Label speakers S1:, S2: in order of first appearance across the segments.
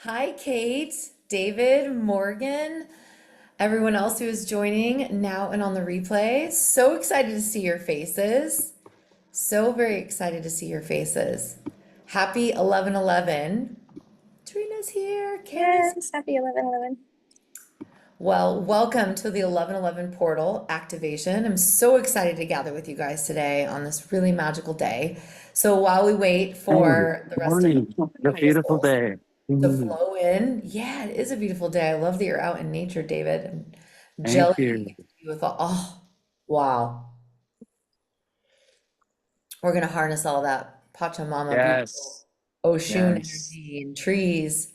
S1: Hi, Kate, David, Morgan, everyone else who is joining now and on the replay. So excited to see your faces. So very excited to see your faces. Happy 11/11. Trina's here, Carrie's here.
S2: Yes, happy 11/11.
S1: Well, welcome to the 11/11 portal activation. I'm so excited to gather with you guys today on this really magical day. So while we wait
S3: Morning.
S1: for the rest of
S3: Morning. A
S1: my
S3: beautiful
S1: souls
S3: day.
S1: to
S3: Mhm.
S1: flow in. Yeah, it is a beautiful day. I love that you're out in nature, David. I'm
S3: Thank
S1: jealous you
S3: you.
S1: get to be with all. Oh, wow. We're gonna harness all that Pachamama, beautiful
S3: Yes.
S1: Oshun
S3: Yes.
S1: energy and trees.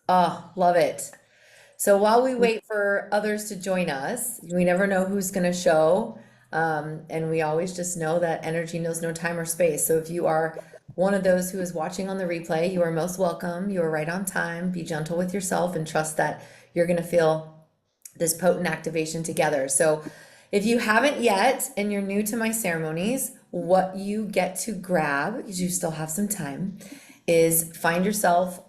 S1: Oh, love it. So while we wait for others to join us, we never know who's going to show. And we always just know that energy knows no time or space. So if you are one of those who is watching on the replay, you are most welcome. You are right on time. Be gentle with yourself and trust that you're going to feel this potent activation together. So if you haven't yet and you're new to my ceremonies, what you get to grab, because you still have some time, is find yourself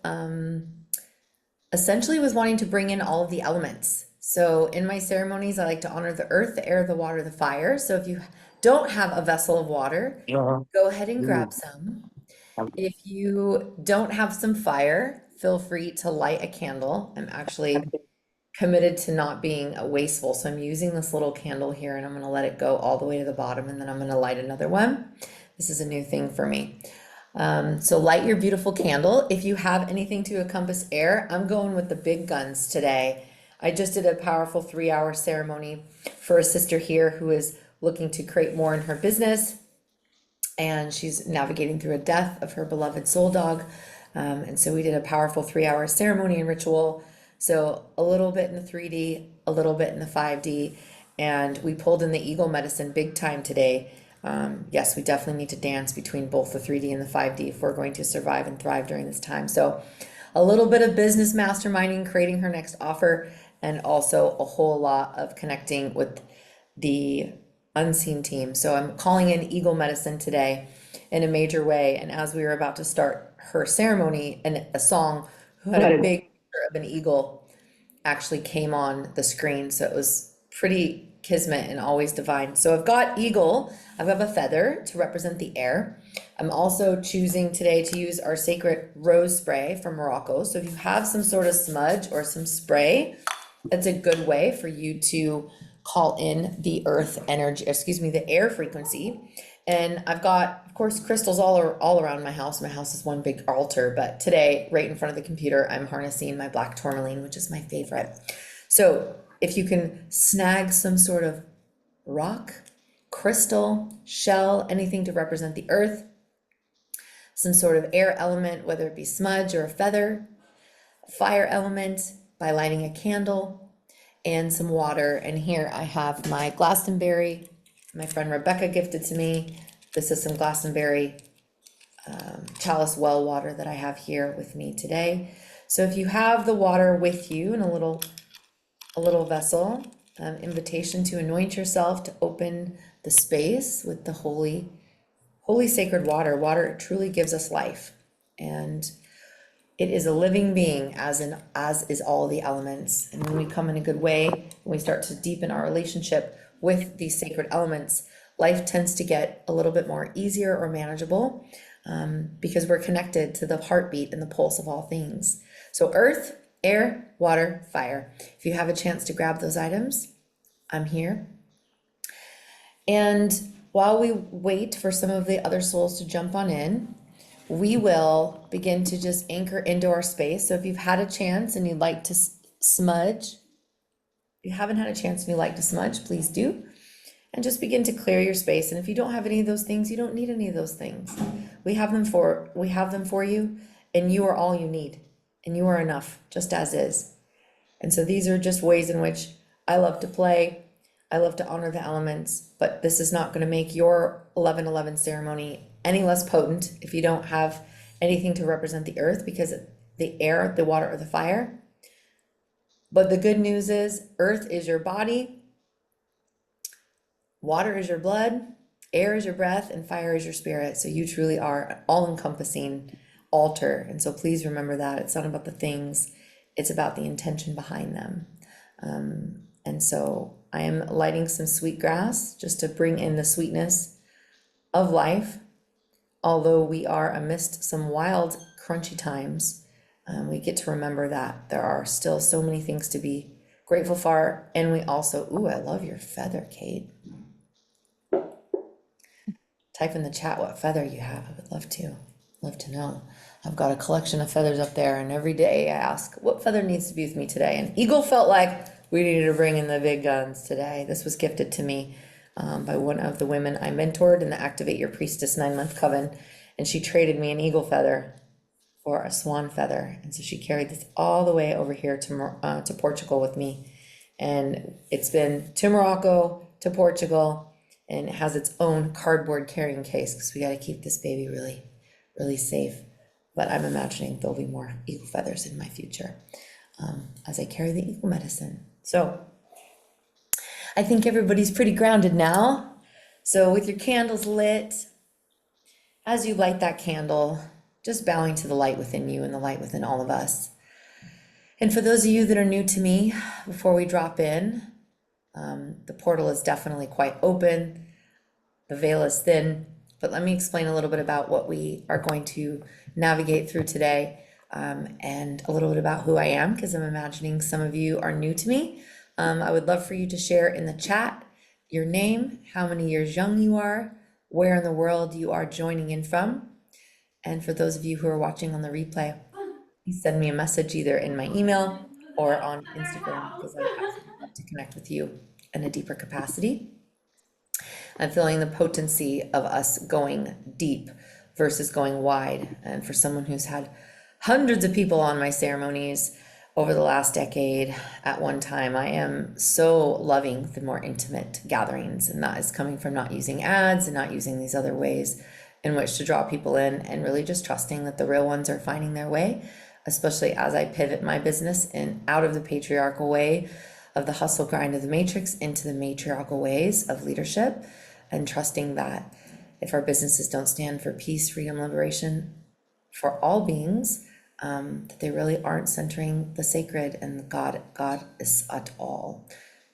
S1: essentially was wanting to bring in all of the elements. So in my ceremonies, I like to honor the earth, the air, the water, the fire. So if you don't have a vessel of water,
S3: Uh,
S1: go ahead and grab
S3: mm,
S1: some.
S3: um,
S1: If you don't have some fire, feel free to light a candle. I'm actually committed to not being wasteful. So I'm using this little candle here and I'm going to let it go all the way to the bottom and then I'm going to light another one. This is a new thing for me. So light your beautiful candle. If you have anything to encompass air, I'm going with the big guns today. I just did a powerful 3-hour ceremony for a sister here who is looking to create more in her business, and she's navigating through a death of her beloved soul dog. And so we did a powerful 3-hour ceremony and ritual. So a little bit in the 3D, a little bit in the 5D, and we pulled in the eagle medicine big time today. Yes, we definitely need to dance between both the 3D and the 5D if we're going to survive and thrive during this time. So a little bit of business masterminding, creating her next offer, and also a whole lot of connecting with the unseen team. So I'm calling in Eagle Medicine today in a major way. And as we were about to start her ceremony, and a song who had a big picture of an eagle actually came on the screen. So it was pretty kismet and always divine. So I've got eagle, I've got a feather to represent the air. I'm also choosing today to use our sacred rose spray from Morocco. So if you have some sort of smudge or some spray, that's a good way for you to call in the earth energy, excuse me, the air frequency. And I've got, of course, crystals all around my house. My house is one big altar, but today, right in front of the computer, I'm harnessing my black tourmaline, which is my favorite. So if you can snag some sort of rock, crystal, shell, anything to represent the earth, some sort of air element, whether it be smudge or a feather, fire element by lighting a candle, and some water. And here I have my Glastonbury, my friend Rebecca gifted to me. This is some Glastonbury chalice well water that I have here with me today. So if you have the water with you in a little vessel, invitation to anoint yourself to open the space with the holy sacred water. Water truly gives us life, and it is a living being, as is all the elements. And when we come in a good way, when we start to deepen our relationship with these sacred elements, life tends to get a little bit more easier or manageable, because we're connected to the heartbeat and the pulse of all things. So earth, air, water, fire. If you have a chance to grab those items, I'm here. And while we wait for some of the other souls to jump on in, we will begin to just anchor into our space. So if you've had a chance and you'd like to smudge, if you haven't had a chance and you like to smudge, please do. And just begin to clear your space. And if you don't have any of those things, you don't need any of those things. We have them for you, and you are all you need. And you are enough, just as is. And so these are just ways in which I love to play. I love to honor the elements, but this is not going to make your 11/11 ceremony any less potent if you don't have anything to represent the earth, because the air, the water, or the fire. But the good news is earth is your body, water is your blood, air is your breath, and fire is your spirit. So you truly are all encompassing, altar. And so please remember that it's not about the things, it's about the intention behind them. And so I am lighting some sweet grass just to bring in the sweetness of life. Although we are amidst some wild, crunchy times, we get to remember that there are still so many things to be grateful for. And we also, ooh, I love your feather, Kate. Type in the chat what feather you have. I would love to know. I've got a collection of feathers up there, and every day I ask, what feather needs to be with me today? And Eagle felt like we needed to bring in the big guns today. This was gifted to me by one of the women I mentored in the Activate Your Priestess 9-month coven, and she traded me an eagle feather for a swan feather, and so she carried this all the way over here to Portugal with me, and it's been to Morocco, to Portugal, and it has its own cardboard carrying case because we got to keep this baby really, really safe. But I'm imagining there'll be more eagle feathers in my future as I carry the eagle medicine. So I think everybody's pretty grounded now. So with your candles lit, as you light that candle, just bowing to the light within you and the light within all of us. And for those of you that are new to me, before we drop in, the portal is definitely quite open. The veil is thin, but let me explain a little bit about what we are going to navigate through today, and a little bit about who I am, because I'm imagining some of you are new to me. I would love for you to share in the chat your name, how many years young you are, where in the world you are joining in from. And for those of you who are watching on the replay, please send me a message either in my email or on Instagram, because I would absolutely love to connect with you in a deeper capacity. I'm feeling the potency of us going deep versus going wide. And for someone who's had hundreds of people on my ceremonies over the last decade at one time, I am so loving the more intimate gatherings. And that is coming from not using ads and not using these other ways in which to draw people in, and really just trusting that the real ones are finding their way, especially as I pivot my business and out of the patriarchal way of the hustle grind of the matrix into the matriarchal ways of leadership, and trusting that if our businesses don't stand for peace, freedom, liberation for all beings, that they really aren't centering the sacred and the God is at all.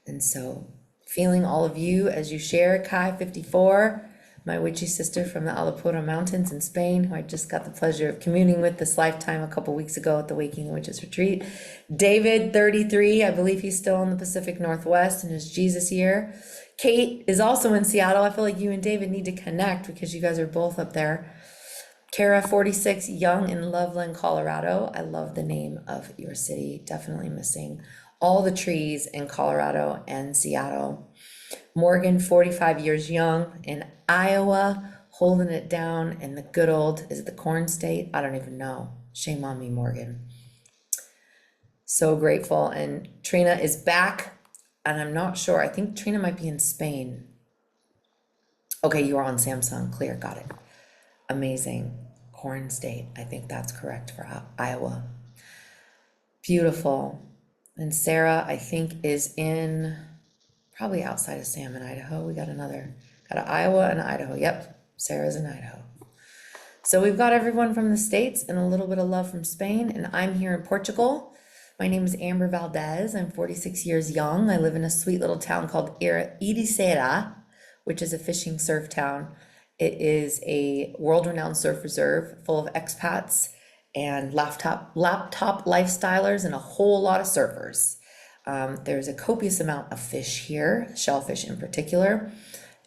S1: And so feeling all of you as you share. Kai 54, my witchy sister from the Alapura Mountains in Spain, who I just got the pleasure of communing with this lifetime a couple weeks ago at the Waking the Witches retreat. David 33, I believe he's still in the Pacific Northwest in his Jesus year. Kate is also in Seattle. I feel like you and David need to connect because you guys are both up there. Kara 46, young in Loveland, Colorado. I love the name of your city. Definitely missing all the trees in Colorado and Seattle. Morgan, 45 years young in Iowa, holding it down in the good old, is it the corn state? I don't even know. Shame on me, Morgan. So grateful. And Trina is back, and I'm not sure. I think Trina might be in Spain. Okay, you are on Samsung. Clear, got it. Amazing. Corn state. I think that's correct for Iowa. Beautiful. And Sarah, I think, is in probably outside of Salmon, Idaho. We got an Iowa and Idaho. Yep, Sarah's in Idaho. So we've got everyone from the States and a little bit of love from Spain, and I'm here in Portugal. My name is Amber Valdez. I'm 46 years young. I live in a sweet little town called Ericeira, which is a fishing surf town. It is a world-renowned surf reserve full of expats and laptop lifestylers and a whole lot of surfers. There's a copious amount of fish here, shellfish in particular,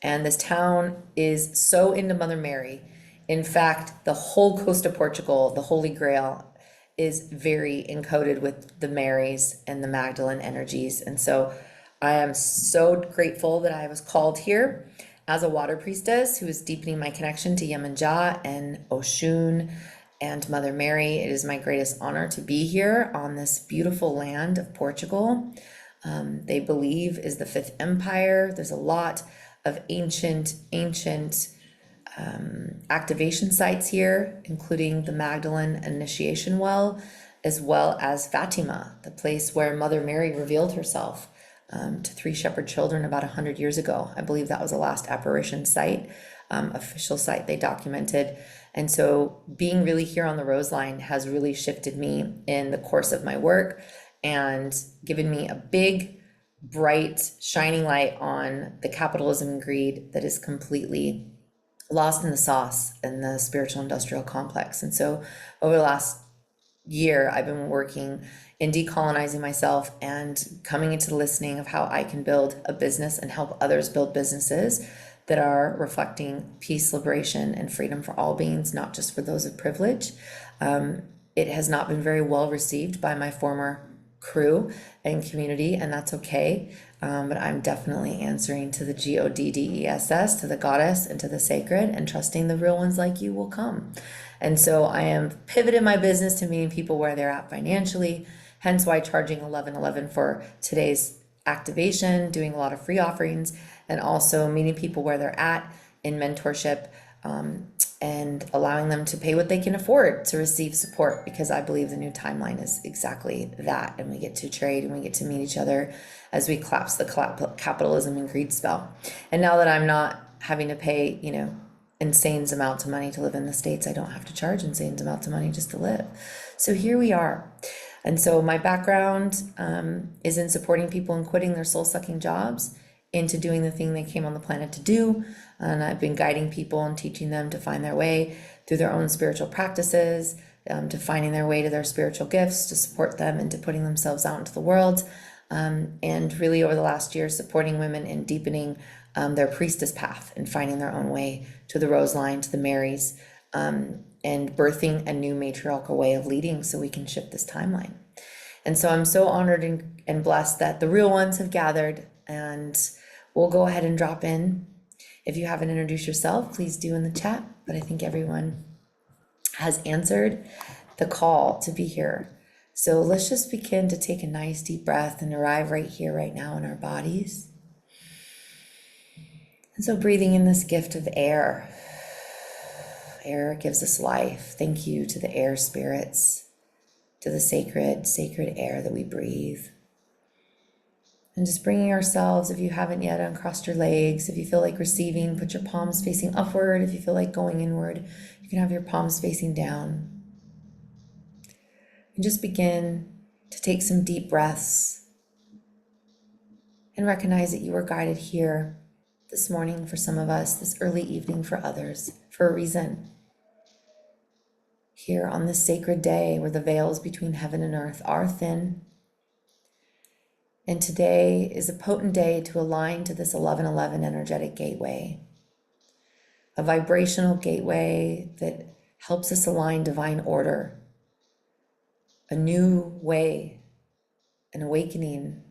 S1: and this town is so into Mother Mary. In fact, the whole coast of Portugal, the Holy Grail, is very encoded with the Marys and the Magdalene energies. And so I am so grateful that I was called here as a water priestess who is deepening my connection to Yemenjah and Oshun and Mother Mary. It is my greatest honor to be here on this beautiful land of Portugal. They believe is the fifth empire. There's a lot of ancient activation sites here, including the Magdalene Initiation Well, as well as Fatima, the place where Mother Mary revealed herself to three shepherd children about 100 years ago. I believe that was the last apparition site, official site they documented. And so being really here on the Rose line has really shifted me in the course of my work and given me a big, bright, shining light on the capitalism and greed that is completely lost in the sauce in the spiritual industrial complex. And so over the last year, I've been working in decolonizing myself and coming into the listening of how I can build a business and help others build businesses that are reflecting peace, liberation, and freedom for all beings, not just for those of privilege. It has not been very well received by my former crew and community, and that's okay. But I'm definitely answering to the GODDESS, to the goddess, and to the sacred, and trusting the real ones like you will come. And so I am pivoting my business to meeting people where they're at financially, hence why charging $11.11 for today's activation, doing a lot of free offerings, and also meeting people where they're at in mentorship, and allowing them to pay what they can afford to receive support, because I believe the new timeline is exactly that. And we get to trade and we get to meet each other as we collapse the capitalism and greed spell. And now that I'm not having to pay, insane amounts of money to live in the States, I don't have to charge insane amounts of money just to live. So here we are. And so my background is in supporting people in quitting their soul-sucking jobs into doing the thing they came on the planet to do. And I've been guiding people and teaching them to find their way through their own spiritual practices, to finding their way to their spiritual gifts, to support them into putting themselves out into the world. And really over the last year, supporting women in deepening their priestess path and finding their own way to the Rose line, to the Marys, and birthing a new matriarchal way of leading so we can shift this timeline. And so I'm so honored and blessed that the real ones have gathered, and we'll go ahead and drop in. If you haven't introduced yourself, please do in the chat, but I think everyone has answered the call to be here. So let's just begin to take a nice deep breath and arrive right here, right now in our bodies. And so breathing in this gift of air. Air gives us life. Thank you to the air spirits, to the sacred air that we breathe. And just bringing ourselves, if you haven't yet uncrossed your legs, if you feel like receiving, put your palms facing upward. If you feel like going inward, you can have your palms facing down. And just begin to take some deep breaths and recognize that you were guided here this morning for some of us, this early evening for others, for a reason. Here on this sacred day where the veils between heaven and earth are thin. And today is a potent day to align to this 1111 energetic gateway, a vibrational gateway that helps us align divine order, a new way, an awakening,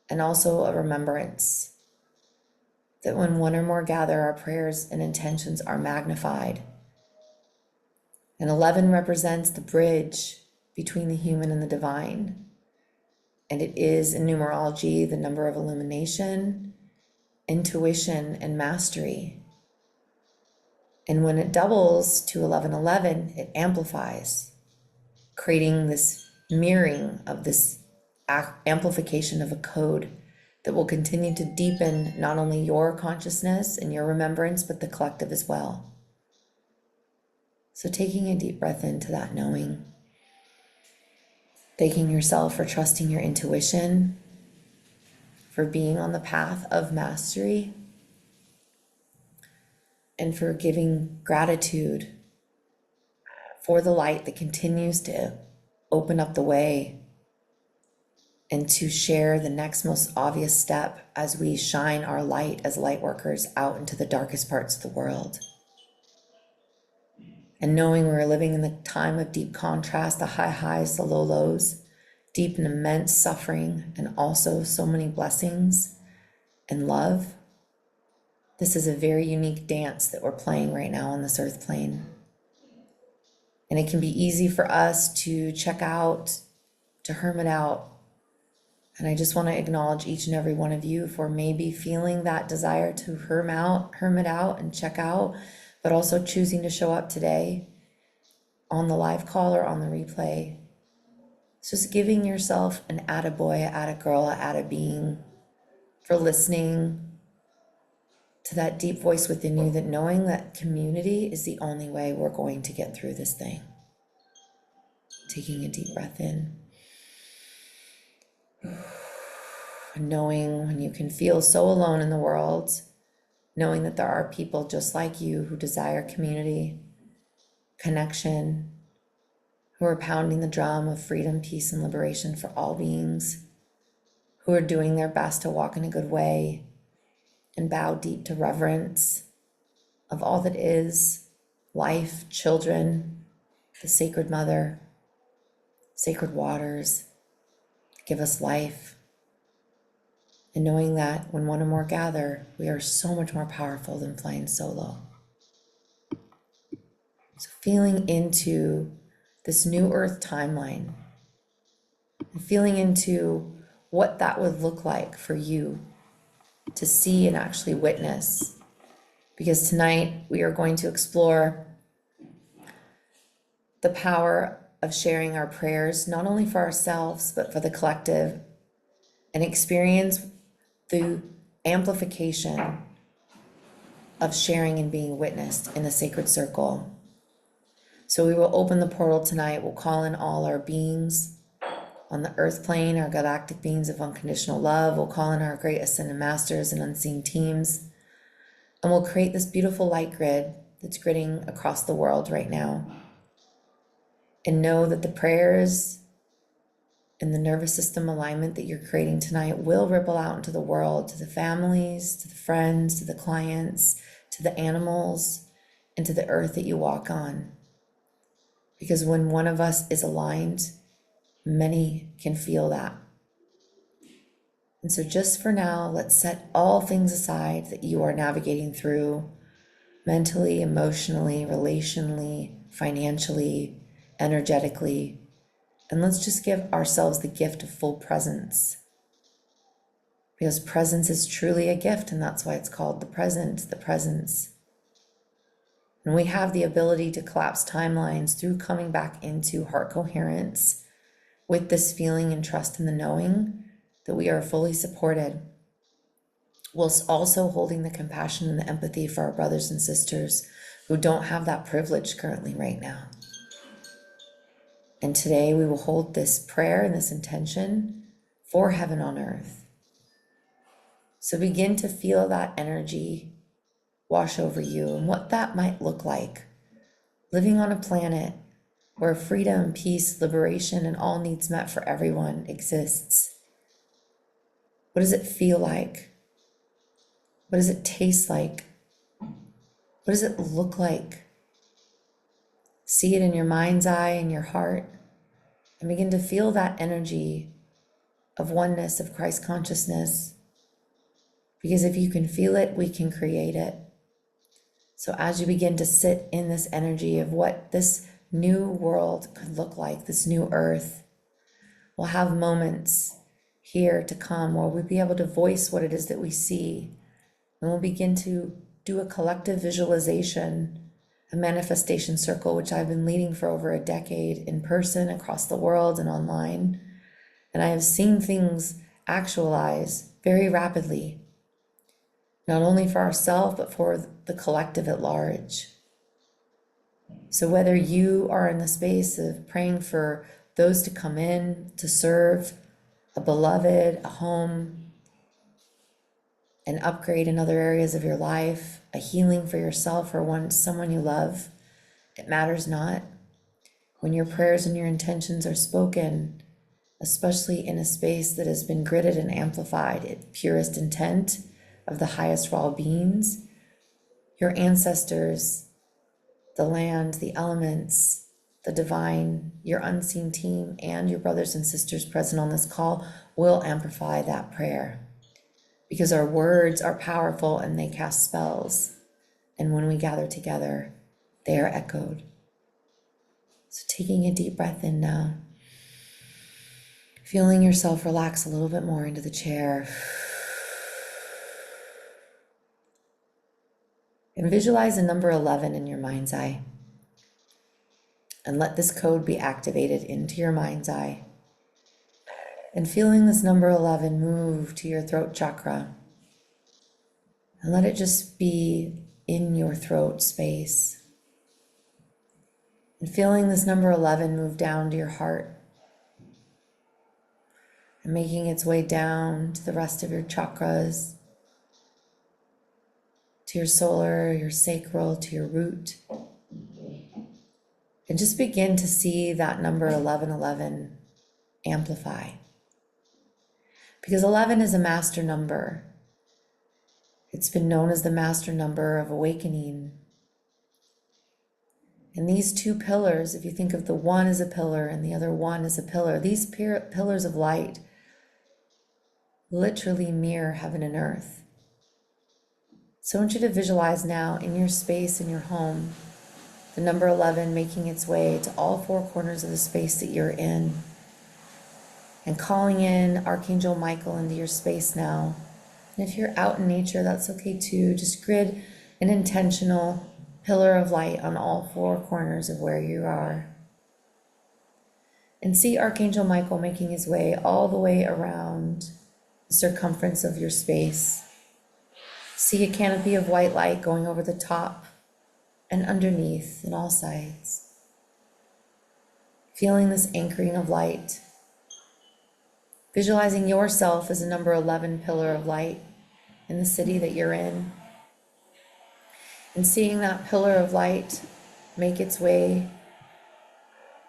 S1: and also a remembrance that when one or more gather, our prayers and intentions are magnified. And 11 represents the bridge between the human and the divine. And it is in numerology the number of illumination, intuition, and mastery. And when it doubles to 1111, it amplifies, creating this mirroring of this amplification of a code that will continue to deepen not only your consciousness and your remembrance, but the collective as well. So taking a deep breath into that knowing, thanking yourself for trusting your intuition, for being on the path of mastery, and for giving gratitude for the light that continues to open up the way and to share the next most obvious step as we shine our light as light workers out into the darkest parts of the world. And knowing we're living in the time of deep contrast, the high highs, the low lows, deep and immense suffering, and also so many blessings and love. This is a very unique dance that we're playing right now on this earth plane. And it can be easy for us to check out, to hermit out. And I just want to acknowledge each and every one of you for maybe feeling that desire to hermit out and check out, but also choosing to show up today on the live call or on the replay. It's just giving yourself an attaboy, a attagirl, a attabeing for listening, to that deep voice within you, that knowing that community is the only way we're going to get through this thing. Taking a deep breath in. Knowing when you can feel so alone in the world, knowing that there are people just like you who desire community, connection, who are pounding the drum of freedom, peace, and liberation for all beings, who are doing their best to walk in a good way and bow deep to reverence of all that is life, children, the sacred mother, sacred waters, give us life. And knowing that when one or more gather, we are so much more powerful than flying solo. So feeling into this new earth timeline and feeling into what that would look like for you to see and actually witness. Because tonight we are going to explore the power of sharing our prayers, not only for ourselves, but for the collective, and experience the amplification of sharing and being witnessed in the sacred circle. So we will open the portal tonight. We'll call in all our beings on the earth plane, our galactic beings of unconditional love. We'll call in our great ascended masters and unseen teams. And we'll create this beautiful light grid that's gridding across the world right now. And know that the prayers and the nervous system alignment that you're creating tonight will ripple out into the world, to the families, to the friends, to the clients, to the animals, and to the earth that you walk on. Because when one of us is aligned, many can feel that. And so just for now, let's set all things aside that you are navigating through mentally, emotionally, relationally, financially, energetically. And let's just give ourselves the gift of full presence. Because presence is truly a gift, and that's why it's called the present, the presence. And we have the ability to collapse timelines through coming back into heart coherence with this feeling and trust in the knowing that we are fully supported, whilst also holding the compassion and the empathy for our brothers and sisters who don't have that privilege currently right now. And today we will hold this prayer and this intention for heaven on earth. So begin to feel that energy wash over you and what that might look like. Living on a planet where freedom, peace, liberation, and all needs met for everyone exists. What does it feel like? What does it taste like? What does it look like? See it in your mind's eye and your heart, and begin to feel that energy of oneness, of Christ consciousness. Because if you can feel it, we can create it. So as you begin to sit in this energy of what this new world could look like, this new earth, we'll have moments here to come where we'll be able to voice what it is that we see. And we'll begin to do a collective visualization, a manifestation circle, which I've been leading for over a decade in person across the world and online. And I have seen things actualize very rapidly, not only for ourselves, but for the collective at large. So whether you are in the space of praying for those to come in, to serve a beloved, a home, an upgrade in other areas of your life, a healing for yourself or someone you love, it matters not. When your prayers and your intentions are spoken, especially in a space that has been gridded and amplified in purest intent of the highest of all beings, your ancestors, the land, the elements, the divine, your unseen team, and your brothers and sisters present on this call will amplify that prayer. Because our words are powerful and they cast spells. And when we gather together, they are echoed. So taking a deep breath in now, feeling yourself relax a little bit more into the chair. And visualize the number 11 in your mind's eye. And let this code be activated into your mind's eye. And feeling this number 11 move to your throat chakra. And let it just be in your throat space. And feeling this number 11 move down to your heart and making its way down to the rest of your chakras, to your solar, your sacral, to your root. And just begin to see that number 1111 amplify. Because 11 is a master number. It's been known as the master number of awakening. And these two pillars, if you think of the one as a pillar and the other one as a pillar, these pillars of light literally mirror heaven and earth. So I want you to visualize now in your space, in your home, the number 11 making its way to all four corners of the space that you're in, and calling in Archangel Michael into your space now. And if you're out in nature, that's okay too. Just grid an intentional pillar of light on all four corners of where you are. And see Archangel Michael making his way all the way around the circumference of your space. See a canopy of white light going over the top and underneath and all sides. Feeling this anchoring of light. Visualizing yourself as a number 11 pillar of light in the city that you're in. And seeing that pillar of light make its way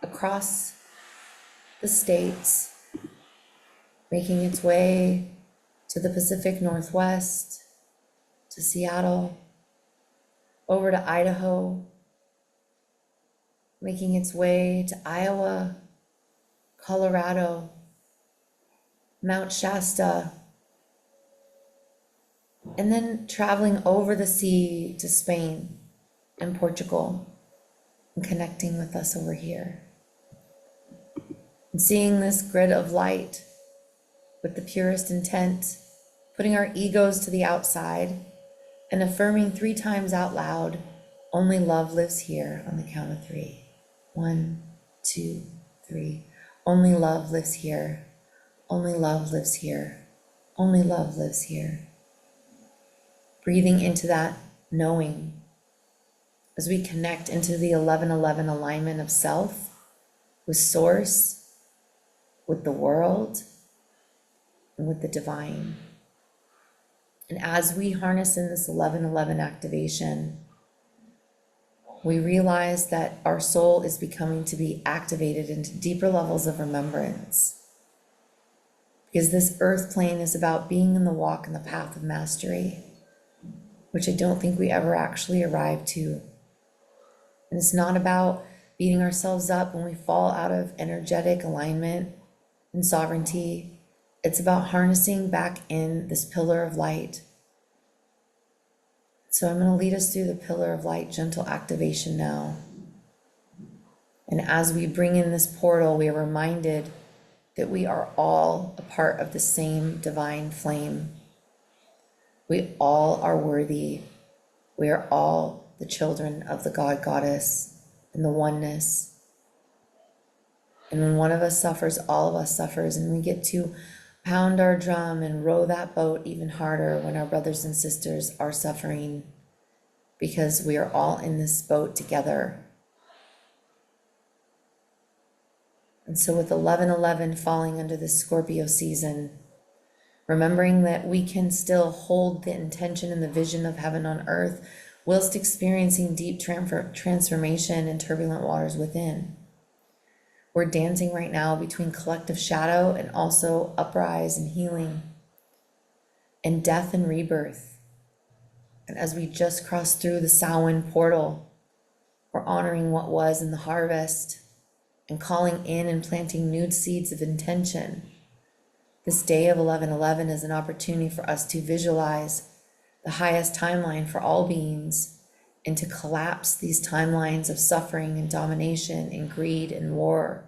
S1: across the states, making its way to the Pacific Northwest, to Seattle, over to Idaho, making its way to Iowa, Colorado, Mount Shasta, and then traveling over the sea to Spain and Portugal and connecting with us over here. And seeing this grid of light with the purest intent, putting our egos to the outside and affirming 3 times out loud, only love lives here on the count of 3. 1, 2, 3. Only love lives here. Only love lives here. Only love lives here. Breathing into that knowing as we connect into the 1111 alignment of self with source, with the world, and with the divine. And as we harness in this 1111 activation, we realize that our soul is becoming to be activated into deeper levels of remembrance. Because this earth plane is about being in the walk and the path of mastery, which I don't think we ever actually arrive to. And it's not about beating ourselves up when we fall out of energetic alignment and sovereignty. It's about harnessing back in this pillar of light. So I'm going to lead us through the pillar of light gentle activation now. And as we bring in this portal, we are reminded that we are all a part of the same divine flame. We all are worthy. We are all the children of the God Goddess and the oneness. And when one of us suffers, all of us suffers, and we get to pound our drum and row that boat even harder when our brothers and sisters are suffering, because we are all in this boat together. And so with 1111 falling under this Scorpio season, remembering that we can still hold the intention and the vision of heaven on earth whilst experiencing deep transformation in turbulent waters within. We're dancing right now between collective shadow and also uprise and healing, and death and rebirth. And as we just crossed through the Samhain portal, we're honoring what was in the harvest and calling in and planting new seeds of intention. This day of 1111 is an opportunity for us to visualize the highest timeline for all beings and to collapse these timelines of suffering and domination and greed and war.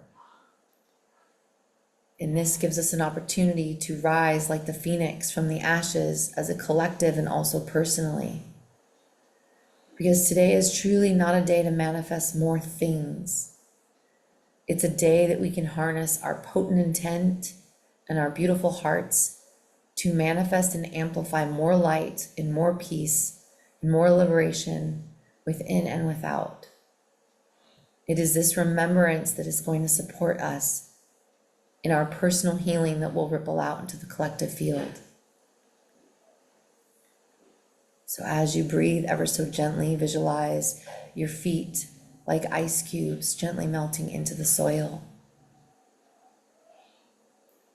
S1: And this gives us an opportunity to rise like the phoenix from the ashes as a collective and also personally. Because today is truly not a day to manifest more things. It's a day that we can harness our potent intent and our beautiful hearts to manifest and amplify more light and more peace and more liberation within and without. It is this remembrance that is going to support us in our personal healing that will ripple out into the collective field. So as you breathe ever so gently, visualize your feet like ice cubes gently melting into the soil.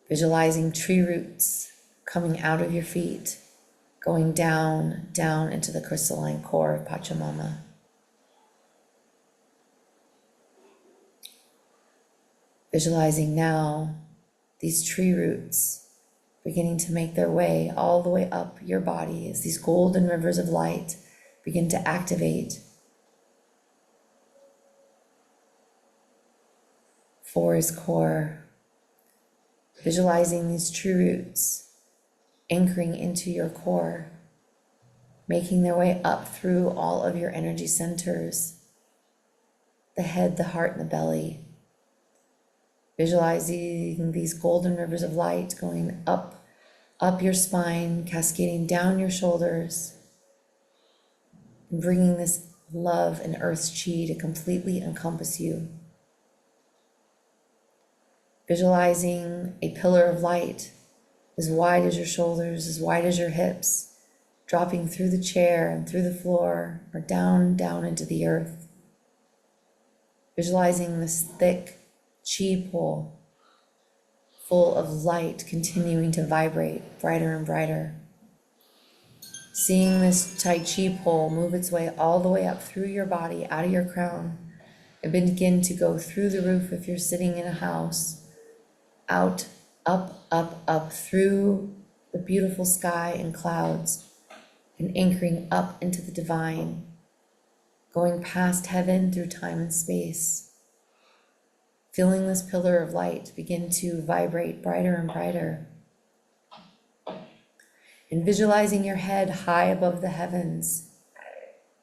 S1: Visualizing tree roots coming out of your feet, going down, down into the crystalline core of Pachamama. Visualizing now these tree roots beginning to make their way all the way up your body as these golden rivers of light begin to activate. Four is core. Visualizing these tree roots anchoring into your core, making their way up through all of your energy centers, the head, the heart, and the belly. Visualizing these golden rivers of light going up your spine, cascading down your shoulders, and bringing this love and earth's chi to completely encompass you. Visualizing a pillar of light as wide as your shoulders, as wide as your hips, dropping through the chair and through the floor or down, down into the earth. Visualizing this thick chi pole full of light continuing to vibrate brighter and brighter. Seeing this Tai Chi pole move its way all the way up through your body, out of your crown, and begin to go through the roof if you're sitting in a house, out, up, through the beautiful sky and clouds, and anchoring up into the divine, going past heaven through time and space. Feeling this pillar of light begin to vibrate brighter and brighter. And visualizing your head high above the heavens,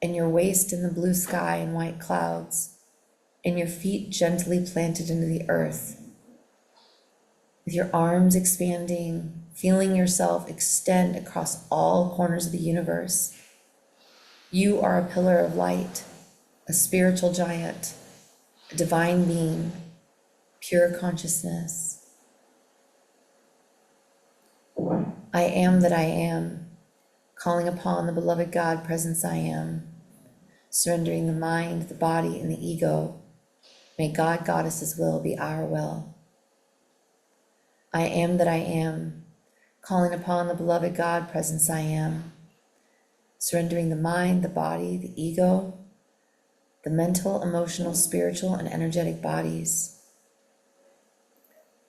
S1: and your waist in the blue sky and white clouds, and your feet gently planted into the earth. With your arms expanding, feeling yourself extend across all corners of the universe. You are a pillar of light, a spiritual giant, a divine being, pure consciousness. I am that I am, calling upon the beloved God presence I am, surrendering the mind, the body, and the ego. May God, Goddess's will be our will. I am that I am, calling upon the beloved God presence I am, surrendering the mind, the body, the ego, the mental, emotional, spiritual, and energetic bodies.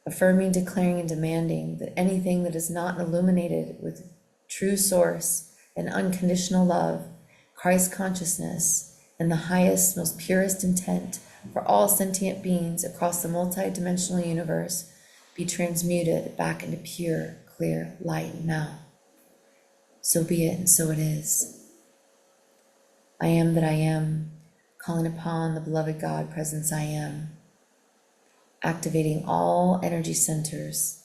S1: Affirming, declaring, and demanding that anything that is not illuminated with true source and unconditional love, Christ consciousness, and the highest, most purest intent for all sentient beings across the multidimensional universe be transmuted back into pure, clear light now. So be it, and so it is. I am that I am, calling upon the beloved God presence I am, activating all energy centers,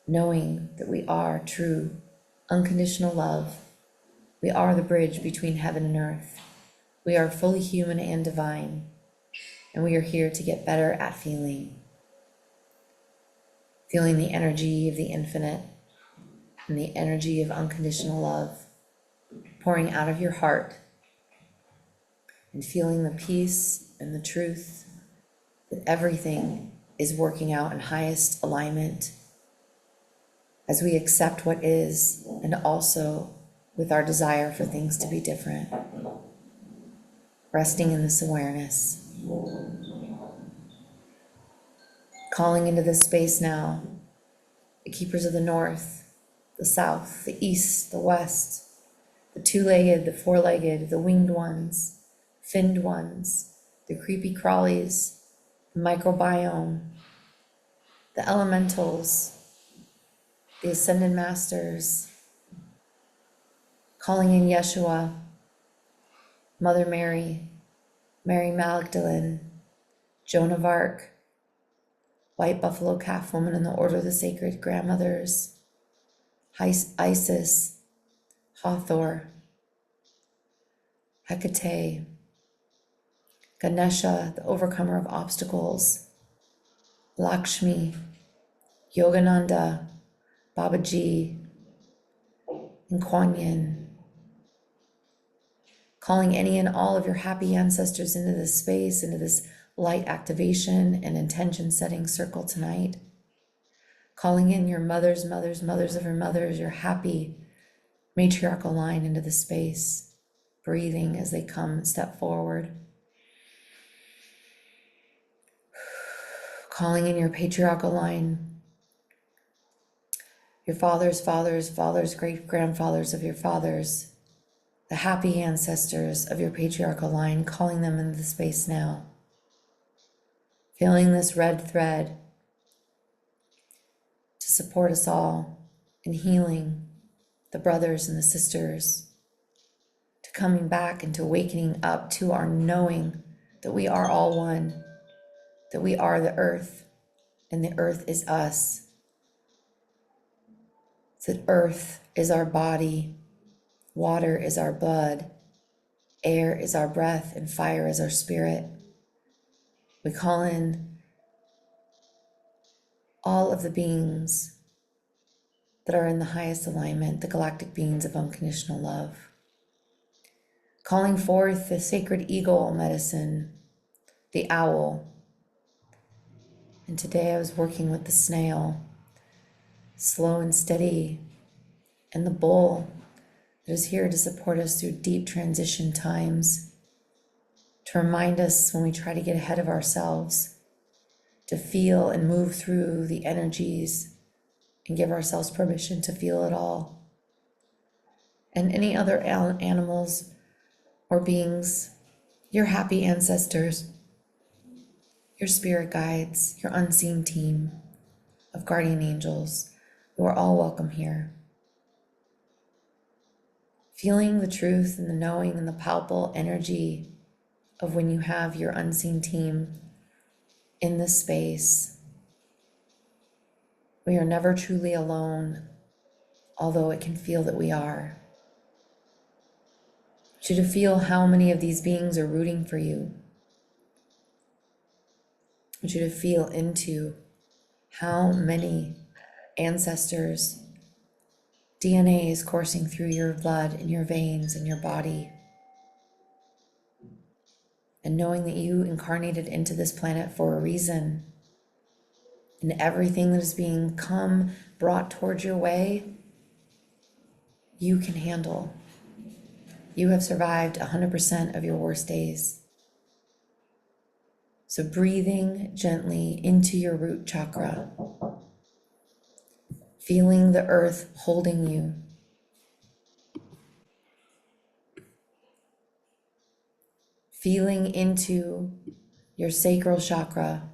S1: knowing that we are true, unconditional love. We are the bridge between heaven and earth. We are fully human and divine, and we are here to get better at feeling the energy of the infinite and the energy of unconditional love pouring out of your heart, and feeling the peace and the truth that everything is working out in highest alignment as we accept what is, and also with our desire for things to be different. Resting in this awareness. Calling into this space now, the keepers of the north, the south, the east, the west, the two-legged, the four-legged, the winged ones, finned ones, the creepy crawlies, the microbiome, the elementals, the ascended masters, calling in Yeshua, Mother Mary, Mary Magdalene, Joan of Arc, White Buffalo Calf Woman in the Order of the Sacred Grandmothers, Isis, Hathor, Hecate, Ganesha, the overcomer of obstacles, Lakshmi, Yogananda, Babaji, and Kuan Yin. Calling any and all of your happy ancestors into this space, into this light activation and intention setting circle tonight. Calling in your mothers, mothers, mothers of your mothers, your happy matriarchal line into the space, breathing as they come, step forward. Calling in your patriarchal line, your fathers, fathers, fathers, great-grandfathers of your fathers, the happy ancestors of your patriarchal line, calling them into the space now. Feeling this red thread to support us all in healing the brothers and the sisters, to coming back and to awakening up to our knowing that we are all one, that we are the earth and the earth is us, that earth is our body, water is our blood, air is our breath, and fire is our spirit. We call in all of the beings that are in the highest alignment, the galactic beings of unconditional love. Calling forth the sacred eagle medicine, the owl. And today I was working with the snail, slow and steady, and the bull that is here to support us through deep transition times, to remind us when we try to get ahead of ourselves, to feel and move through the energies and give ourselves permission to feel it all. And any other animals or beings, your happy ancestors, your spirit guides, your unseen team of guardian angels, who are all welcome here. Feeling the truth and the knowing and the palpable energy of when you have your unseen team in this space. We are never truly alone, although it can feel that we are. I want you to feel how many of these beings are rooting for you. I want you to feel into how many ancestors' DNA is coursing through your blood and your veins and your body. And knowing that you incarnated into this planet for a reason, and everything that is being brought towards your way, you can handle. You have survived 100% of your worst days. So breathing gently into your root chakra, feeling the earth holding you. Feeling into your sacral chakra,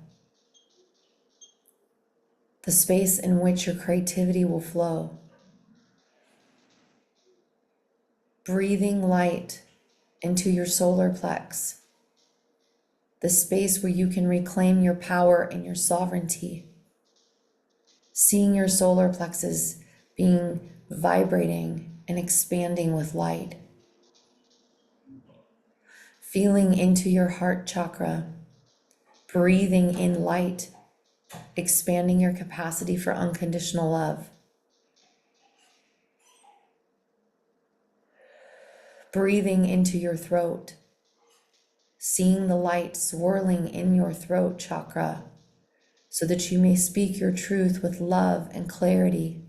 S1: the space in which your creativity will flow. Breathing light into your solar plex, the space where you can reclaim your power and your sovereignty. Seeing your solar plexus being vibrating and expanding with light. Feeling into your heart chakra, breathing in light, expanding your capacity for unconditional love. Breathing into your throat, seeing the light swirling in your throat chakra so that you may speak your truth with love and clarity.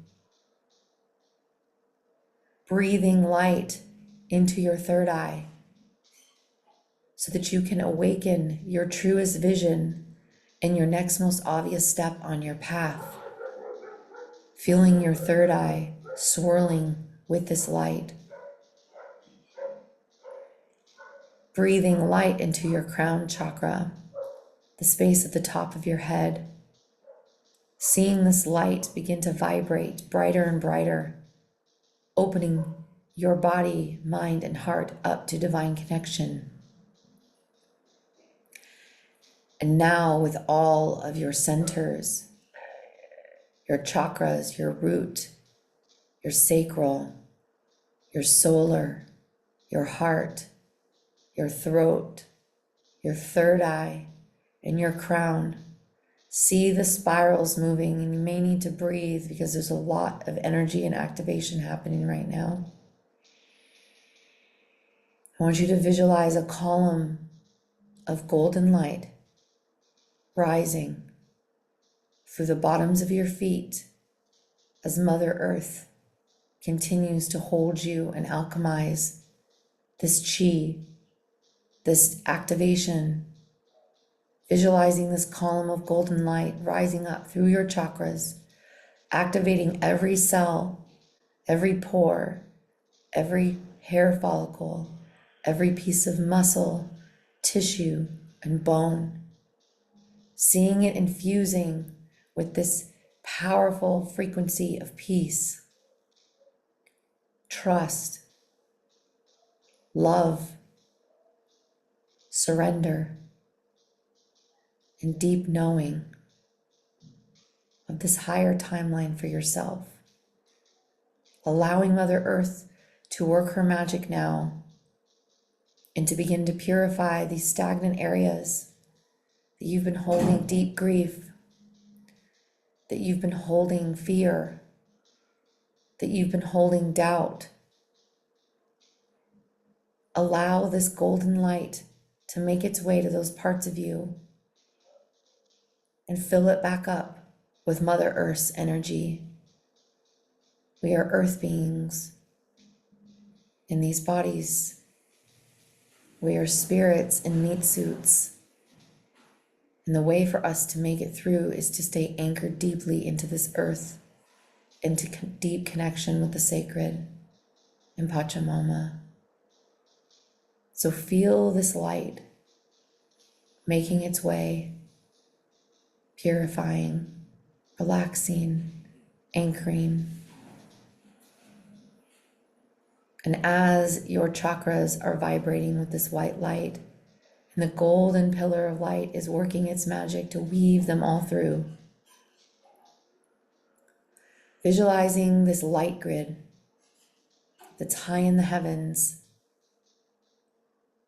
S1: Breathing light into your third eye so that you can awaken your truest vision and your next most obvious step on your path. Feeling your third eye swirling with this light. Breathing light into your crown chakra, the space at the top of your head. Seeing this light begin to vibrate brighter and brighter, opening your body, mind, and heart up to divine connection. And now with all of your centers, your chakras, your root, your sacral, your solar, your heart, your throat, your third eye, and your crown. See the spirals moving, and you may need to breathe because there's a lot of energy and activation happening right now. I want you to visualize a column of golden light rising through the bottoms of your feet as Mother Earth continues to hold you and alchemize this chi, this activation. Visualizing this column of golden light rising up through your chakras, activating every cell, every pore, every hair follicle, every piece of muscle, tissue, and bone. Seeing it infusing with this powerful frequency of peace, trust, love, surrender, and deep knowing of this higher timeline for yourself. Allowing Mother Earth to work her magic now and to begin to purify these stagnant areas that you've been holding deep grief, that you've been holding fear, that you've been holding doubt. Allow this golden light to make its way to those parts of you and fill it back up with Mother Earth's energy. We are earth beings in these bodies. We are spirits in meat suits. And the way for us to make it through is to stay anchored deeply into this earth, into deep connection with the sacred and Pachamama. So feel this light making its way, purifying, relaxing, anchoring. And as your chakras are vibrating with this white light, and the golden pillar of light is working its magic to weave them all through, visualizing this light grid that's high in the heavens,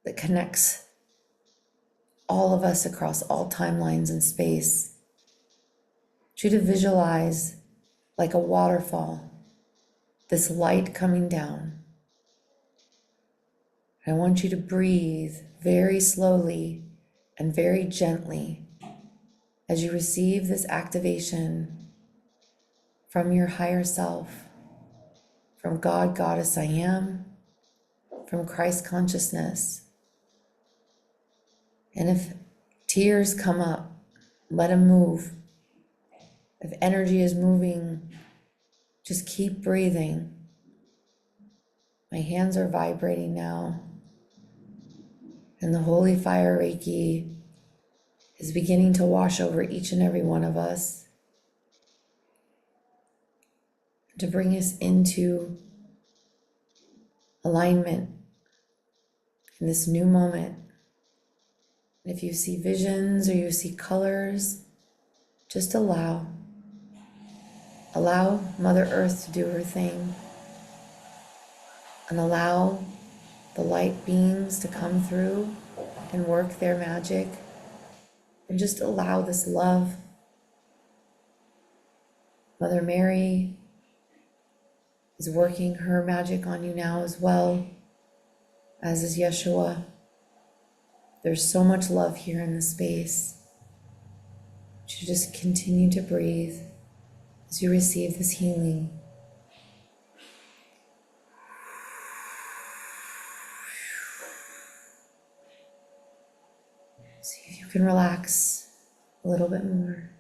S1: that connects all of us across all timelines and space. I want you to visualize, like a waterfall, this light coming down. I want you to breathe very slowly and very gently as you receive this activation from your higher self, from God, Goddess I Am, from Christ consciousness. And if tears come up, let them move. If energy is moving, just keep breathing. My hands are vibrating now, and the Holy Fire Reiki is beginning to wash over each and every one of us to bring us into alignment in this new moment. And if you see visions or you see colors, just allow Mother Earth to do her thing, and allow the light beings to come through and work their magic, and just allow this love. Mother Mary is working her magic on you now as well, as is Yeshua. There's so much love here in this space. You just continue to breathe as you receive this healing. See if you can relax a little bit more.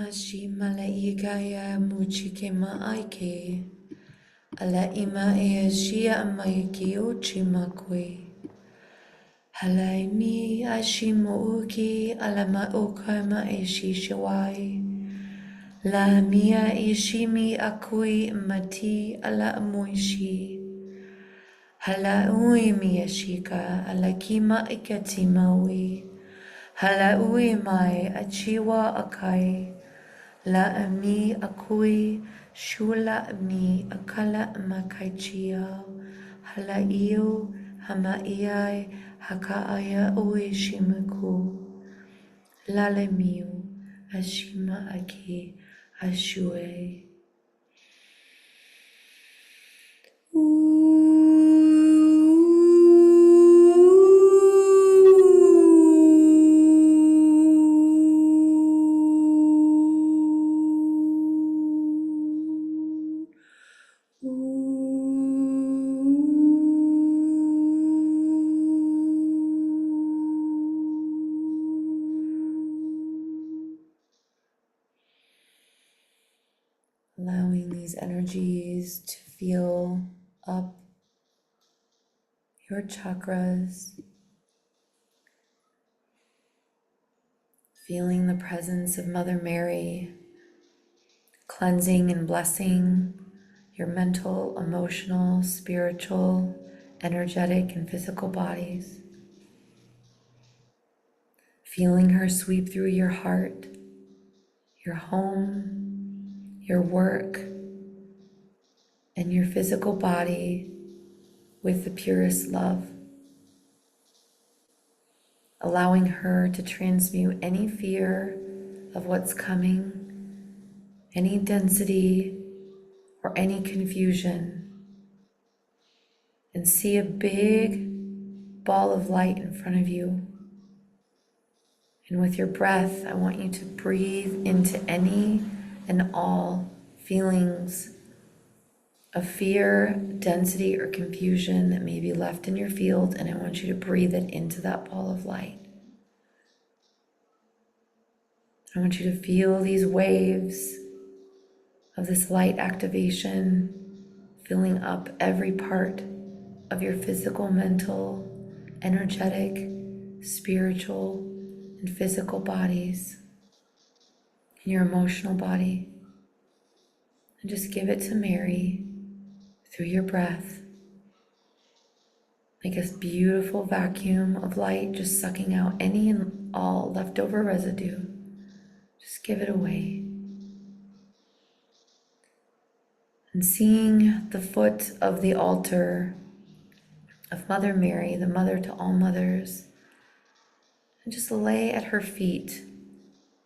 S1: mashi malaikaya muchike maaike. Ala ima e shia amaiki uchimakwe. Halaimi ashimo uki alama okama e shishawai. La mia ishimi akui mati ala amuishi. Hala ui miyashika ala kima ikatimawi. Hala ui mai achiwa akai. La ami akui shula ami akala makaichia. Hala iyo hama iai hakaaya ui shimaku. Lale miu ashima aki ashue. Allowing these energies to feel up your chakras, feeling the presence of Mother Mary, cleansing and blessing your mental, emotional, spiritual, energetic, and physical bodies. Feeling her sweep through your heart, your home, your work, and your physical body with the purest love. Allowing her to transmute any fear of what's coming, any density, or any confusion, and see a big ball of light in front of you. And with your breath, I want you to breathe into any and all feelings of fear, density, or confusion that may be left in your field, and I want you to breathe it into that ball of light. I want you to feel these waves of this light activation filling up every part of your physical, mental, energetic, spiritual, and physical bodies, and your emotional body. And just give it to Mary through your breath. Like a beautiful vacuum of light, just sucking out any and all leftover residue. Just give it away. And seeing the foot of the altar of Mother Mary, the mother to all mothers, and just lay at her feet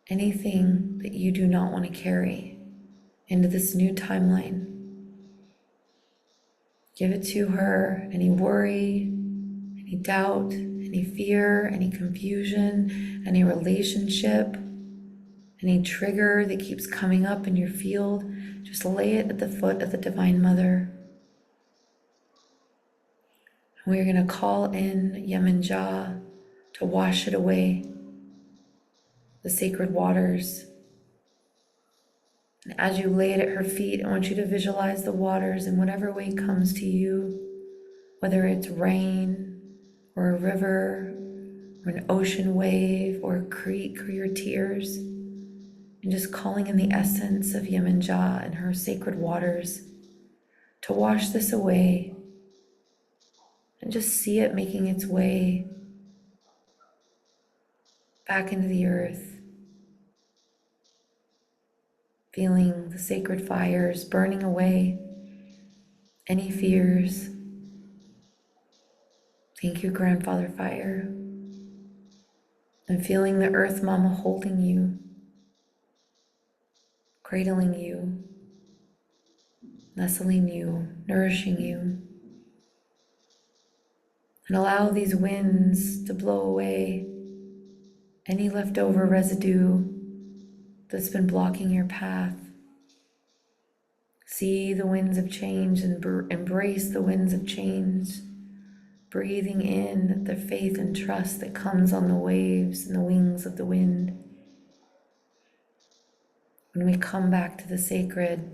S1: anything that you do not want to carry into this new timeline. Give it to her, any worry, any doubt, any fear, any confusion, any relationship, any trigger that keeps coming up in your field. Just lay it at the foot of the Divine Mother. We're going to call in Yemenjah to wash it away, the sacred waters. And as you lay it at her feet, I want you to visualize the waters in whatever way comes to you, whether it's rain or a river or an ocean wave or a creek or your tears, and just calling in the essence of Yemenjah and her sacred waters to wash this away, and just see it making its way back into the earth. Feeling the sacred fires burning away any fears. Thank you, Grandfather Fire. And feeling the Earth Mama holding you, cradling you, nestling you, nourishing you. And allow these winds to blow away any leftover residue that's been blocking your path. See the winds of change and embrace the winds of change, breathing in the faith and trust that comes on the waves and the wings of the wind. When we come back to the sacred,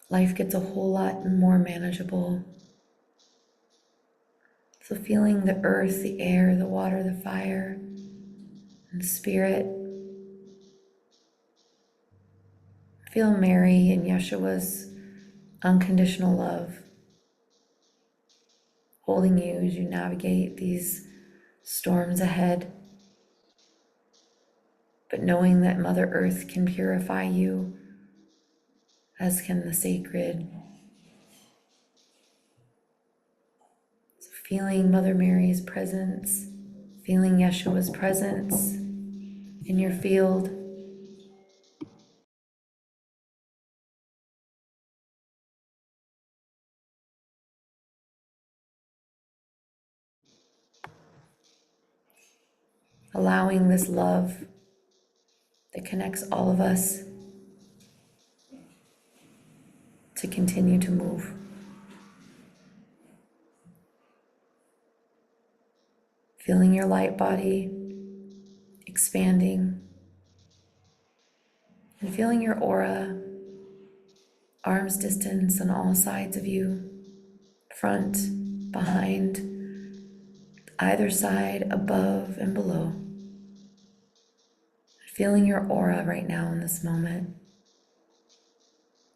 S1: life gets a whole lot more manageable. So feeling the earth, the air, the water, the fire, and the spirit. Feel Mary and Yeshua's unconditional love holding you as you navigate these storms ahead. But knowing that Mother Earth can purify you, as can the sacred. So feeling Mother Mary's presence, feeling Yeshua's presence in your field. Allowing this love that connects all of us to continue to move. Feeling your light body expanding and feeling your aura, arm's distance on all sides of you, front, behind, either side, above and below. Feeling your aura right now in this moment.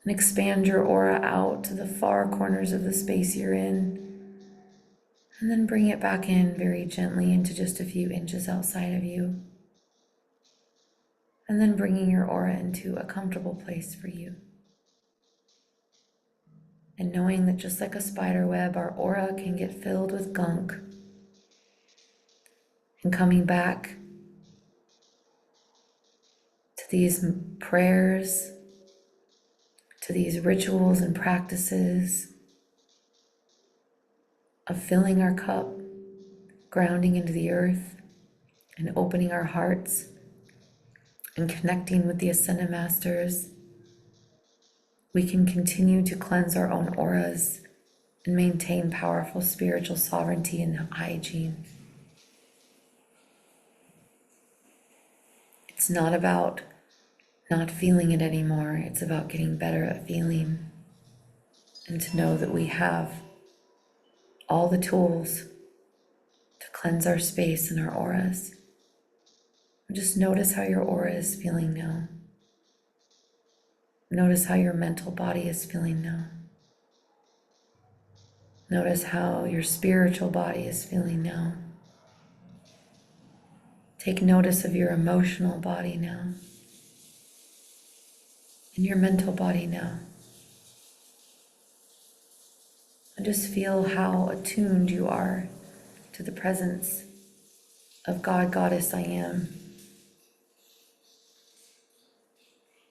S1: And expand your aura out to the far corners of the space you're in. And then bring it back in very gently into just a few inches outside of you. And then bringing your aura into a comfortable place for you. And knowing that just like a spider web, our aura can get filled with gunk. And coming back to these prayers, to these rituals and practices of filling our cup, grounding into the earth, and opening our hearts and connecting with the Ascended Masters, we can continue to cleanse our own auras and maintain powerful spiritual sovereignty and hygiene. It's not about not feeling it anymore. It's about getting better at feeling and to know that we have all the tools to cleanse our space and our auras. Just notice how your aura is feeling now. Notice how your mental body is feeling now. Notice how your spiritual body is feeling now. Take notice of your emotional body now and your mental body now. And just feel how attuned you are to the presence of God, Goddess, I Am.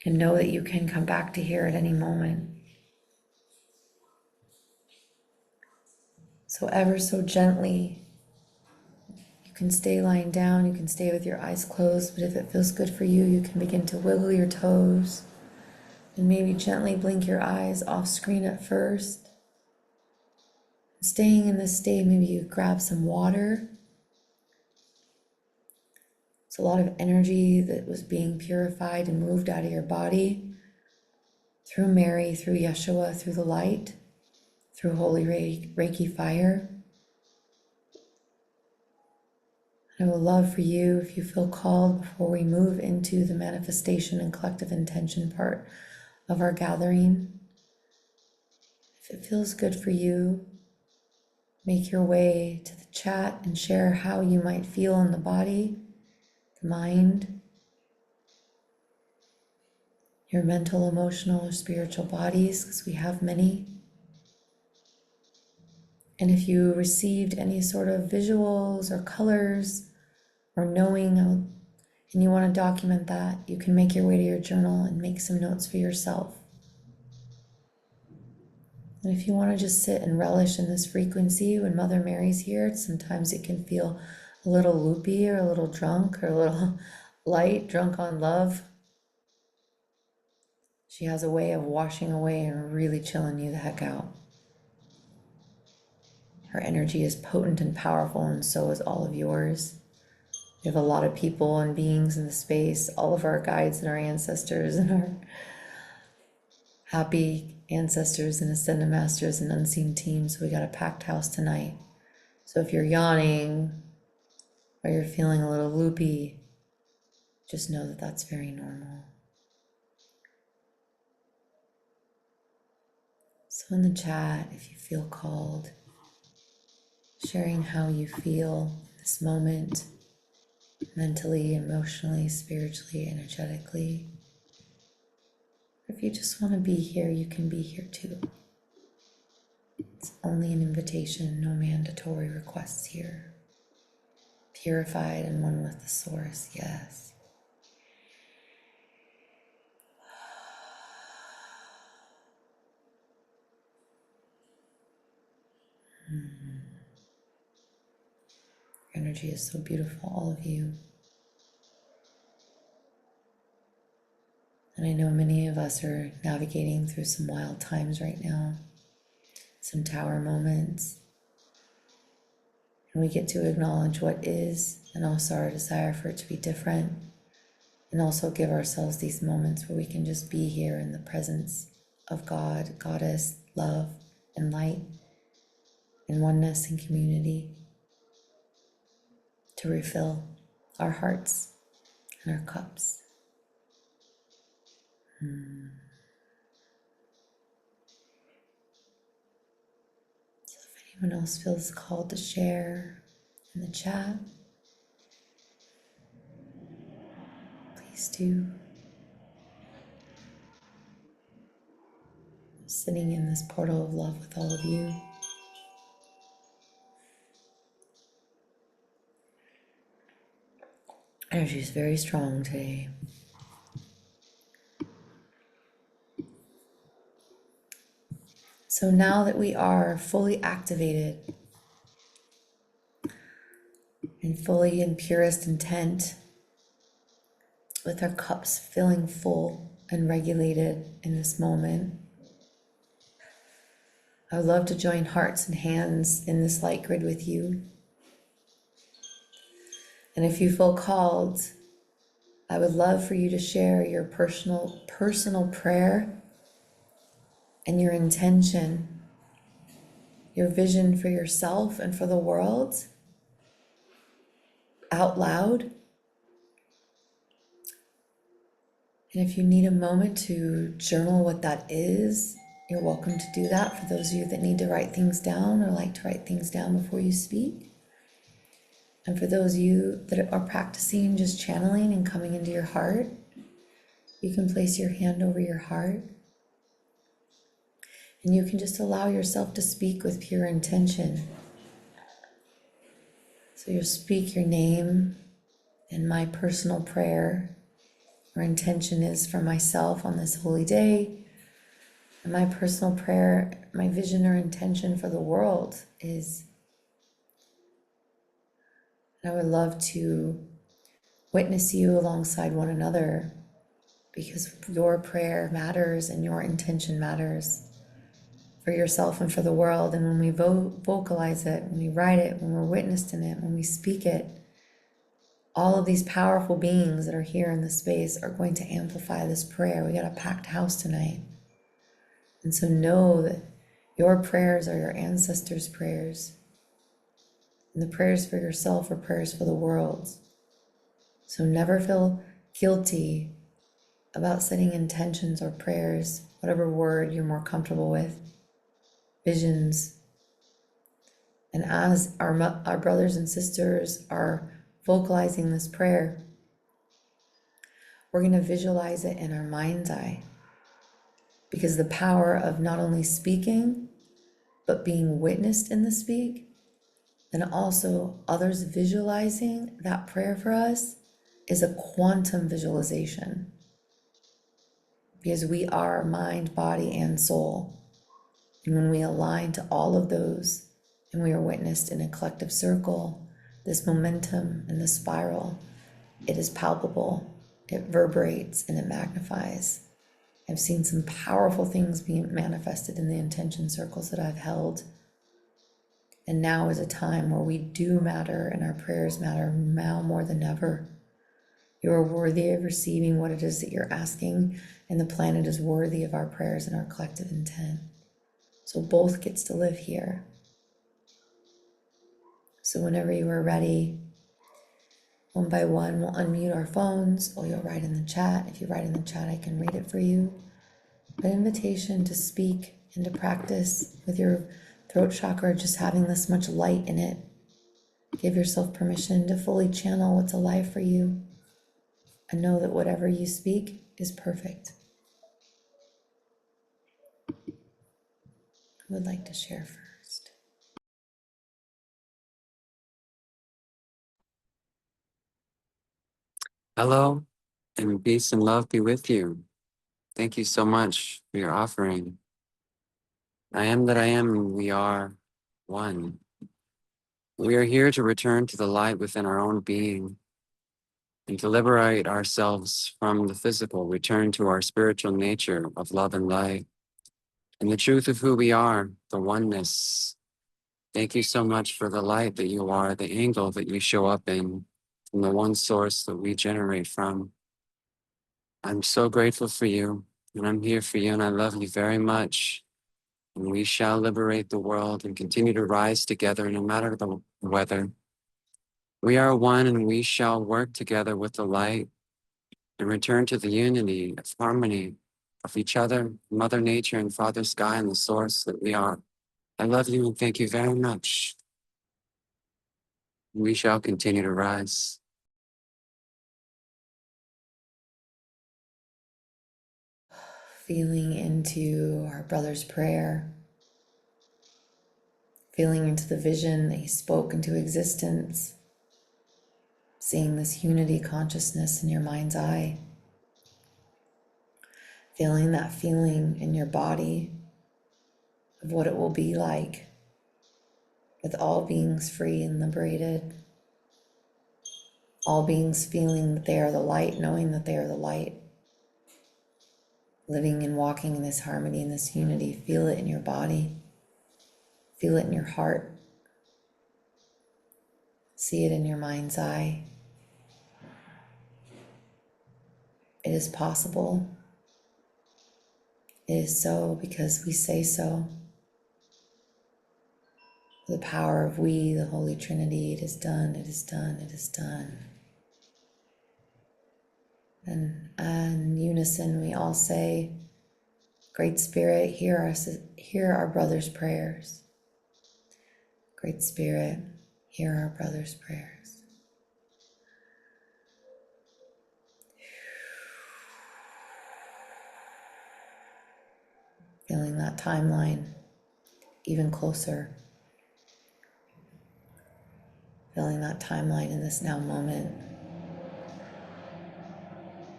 S1: And know that you can come back to here at any moment. So ever so gently, you can stay lying down, you can stay with your eyes closed, but if it feels good for you, you can begin to wiggle your toes and maybe gently blink your eyes off screen at first. Staying in this state, maybe you grab some water. It's a lot of energy that was being purified and moved out of your body through Mary, through Yeshua, through the light, through Holy Reiki fire. I would love for you, if you feel called, before we move into the manifestation and collective intention part of our gathering, if it feels good for you, make your way to the chat and share how you might feel in the body, the mind, your mental, emotional, or spiritual bodies, because we have many. And if you received any sort of visuals or colors or knowing and you want to document that, you can make your way to your journal and make some notes for yourself. And if you want to just sit and relish in this frequency when Mother Mary's here, sometimes it can feel a little loopy or a little drunk or a little light, drunk on love. She has a way of washing away and really chilling you the heck out. Her energy is potent and powerful, and so is all of yours. We have a lot of people and beings in the space, all of our guides and our ancestors and our happy ancestors and ascended masters and unseen teams. So we got a packed house tonight. So if you're yawning or you're feeling a little loopy, just know that that's very normal. So in the chat, if you feel called, sharing how you feel in this moment, mentally, emotionally, spiritually, energetically. If you just want to be here, you can be here too. It's only an invitation, no mandatory requests here. Purified and one with the source, yes. Your energy is so beautiful, all of you. And I know many of us are navigating through some wild times right now, some tower moments. And we get to acknowledge what is and also our desire for it to be different. And also give ourselves these moments where we can just be here in the presence of God, Goddess, love, and light, and oneness and community to refill our hearts and our cups. So if anyone else feels called to share in the chat, please do. I'm sitting in this portal of love with all of you. Energy is very strong today. So now that we are fully activated and fully in purest intent, with our cups feeling full and regulated in this moment, I would love to join hearts and hands in this light grid with you. And if you feel called, I would love for you to share your personal prayer and your intention, your vision for yourself and for the world out loud. And if you need a moment to journal what that is, you're welcome to do that. For those of you that need to write things down or like to write things down before you speak. And for those of you that are practicing just channeling and coming into your heart, you can place your hand over your heart. And you can just allow yourself to speak with pure intention. So you'll speak your name and my personal prayer or intention is for myself on this holy day. And my personal prayer, my vision or intention for the world is, I would love to witness you alongside one another because your prayer matters and your intention matters for yourself and for the world. And when we vocalize it, when we write it, when we're witnessed in it, when we speak it, all of these powerful beings that are here in the space are going to amplify this prayer. We got a packed house tonight. And so know that your prayers are your ancestors' prayers. And the prayers for yourself are prayers for the world. So never feel guilty about setting intentions or prayers, whatever word you're more comfortable with, visions. And as our brothers and sisters are vocalizing this prayer, we're going to visualize it in our mind's eye. Because the power of not only speaking, but being witnessed in the speak, and also others visualizing that prayer for us is a quantum visualization. Because we are mind, body, and soul. And when we align to all of those and we are witnessed in a collective circle, this momentum and this spiral, it is palpable, it reverberates, and it magnifies. I've seen some powerful things being manifested in the intention circles that I've held. And now is a time where we do matter and our prayers matter now more than ever. You are worthy of receiving what it is that you're asking, and the planet is worthy of our prayers and our collective intent. So both gets to live here. So whenever you are ready, one by one, we'll unmute our phones, or you'll write in the chat. If you write in the chat, I can read it for you. An invitation to speak and to practice with your throat chakra, just having this much light in it. Give yourself permission to fully channel what's alive for you, and know that whatever you speak is perfect. Who would like to share first?
S2: Hello, and peace and love be with you. Thank you so much for your offering. I am that I am, and we are one. We are here to return to the light within our own being and to liberate ourselves from the physical, return to our spiritual nature of love and light and the truth of who we are, the oneness. Thank you so much for the light that you are, the angle that you show up in, from the one source that we generate from. I'm so grateful for you, and I'm here for you, and I love you very much. And we shall liberate the world and continue to rise together no matter the weather. We are one, and we shall work together with the light and return to the unity of harmony of each other, Mother Nature and Father Sky and the source that we are. I love you and thank you very much. We shall continue to rise.
S1: Feeling into our brother's prayer, feeling into the vision that he spoke into existence, seeing this unity consciousness in your mind's eye, feeling that feeling in your body of what it will be like with all beings free and liberated, all beings feeling that they are the light, knowing that they are the light, living and walking in this harmony and this unity. Feel it in your body, feel it in your heart, see it in your mind's eye. It is possible. It is so because we say so. The power of we, the Holy Trinity, it is done, it is done, it is done. And in unison, we all say, Great Spirit, hear our brother's prayers. Great Spirit, hear our brother's prayers. Feeling that timeline even closer. Feeling that timeline in this now moment.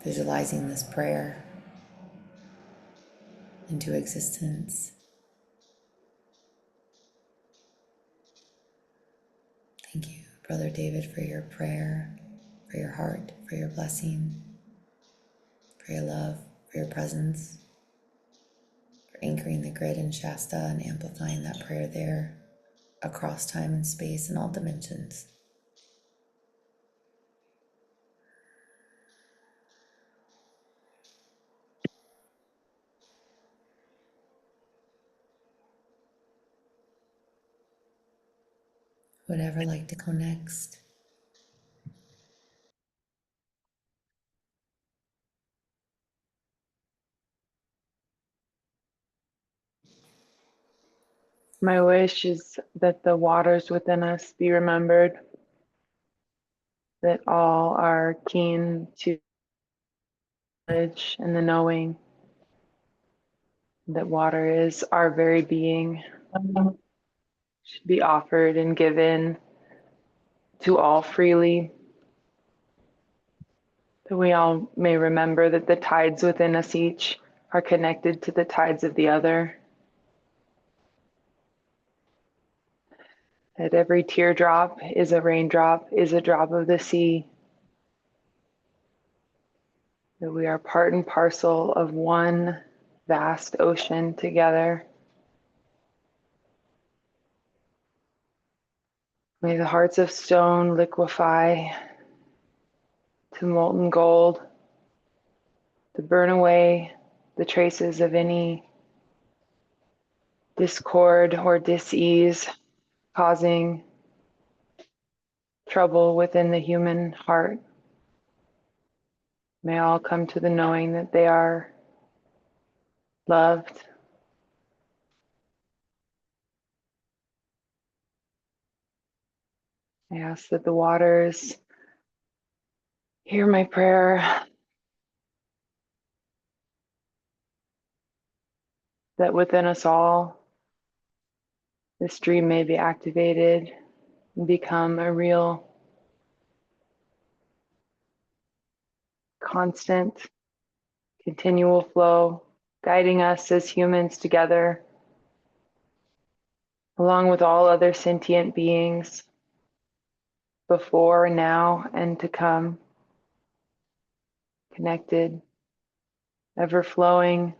S1: Visualizing this prayer into existence. Thank you, Brother David, for your prayer, for your heart, for your blessing, for your love, for your presence, for anchoring the grid in Shasta and amplifying that prayer there across time and space and all dimensions. Would ever like to go next?
S3: My wish is that the waters within us be remembered, that all are keen to knowledge and the knowing that water is our very being, should be offered and given to all freely, that we all may remember that the tides within us each are connected to the tides of the other, that every teardrop is a raindrop, is a drop of the sea, that we are part and parcel of one vast ocean together. May the hearts of stone liquefy to molten gold, to burn away the traces of any discord or dis-ease causing trouble within the human heart. May all come to the knowing that they are loved. I ask that the waters hear my prayer, that within us all, this dream may be activated and become a real, constant, continual flow, guiding us as humans together, along with all other sentient beings before, now, and to come, connected, ever flowing,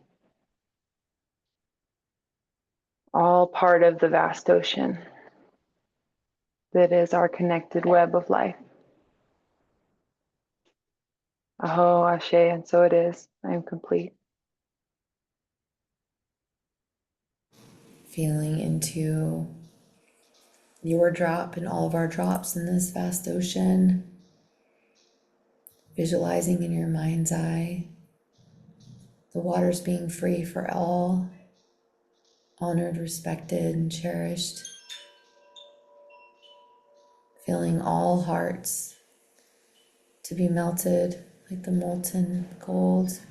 S3: all part of the vast ocean that is our connected web of life. Aho, Ashe, and so it is. I am complete.
S1: Feeling into your drop and all of our drops in this vast ocean. Visualizing in your mind's eye the waters being free for all, honored, respected, and cherished. Feeling all hearts to be melted like the molten gold.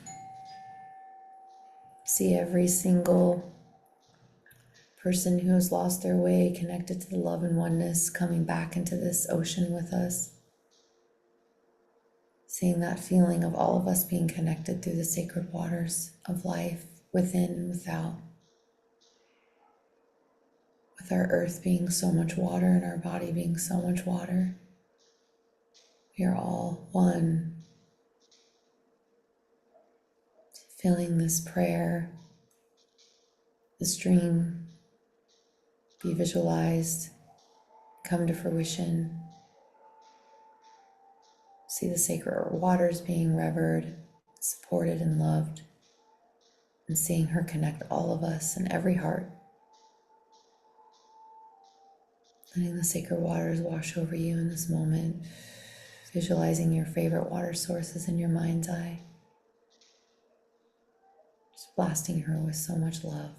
S1: See every single person who has lost their way connected to the love and oneness coming back into this ocean with us. Seeing that feeling of all of us being connected through the sacred waters of life, within and without. With our earth being so much water and our body being so much water, we are all one. Feeling this prayer, this dream be visualized, come to fruition. See the sacred waters being revered, supported, and loved, and seeing her connect all of us in every heart. Letting the sacred waters wash over you in this moment, visualizing your favorite water sources in your mind's eye. Just blasting her with so much love,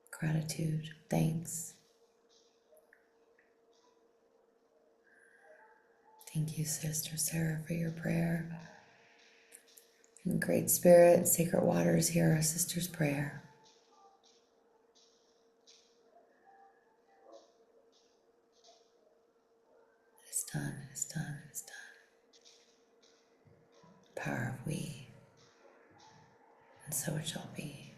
S1: gratitude, thanks. Thank you, Sister Sarah, for your prayer. And Great Spirit, sacred waters, hear our sister's prayer. It is done, it is done, it is done. Power of we, and so it shall be.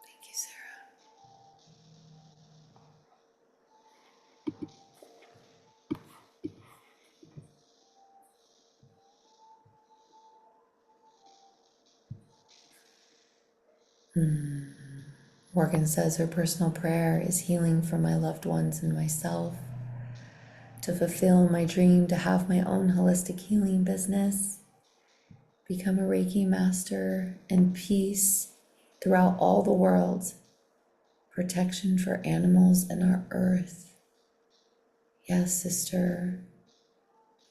S1: Thank you, Sarah. Morgan says her personal prayer is healing for my loved ones and myself, to fulfill my dream to have my own holistic healing business, become a Reiki master, and peace throughout all the world, protection for animals and our earth. Yes, sister.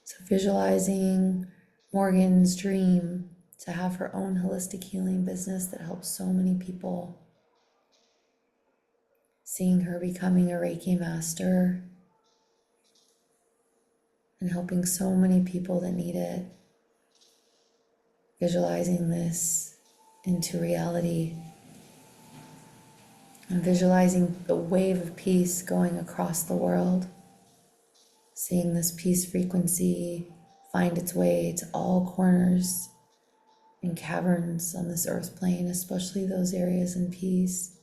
S1: So visualizing Morgan's dream to have her own holistic healing business that helps so many people. Seeing her becoming a Reiki master and helping so many people that need it. Visualizing this into reality and visualizing the wave of peace going across the world. Seeing this peace frequency find its way to all corners and caverns on this earth plane, especially those areas in peace,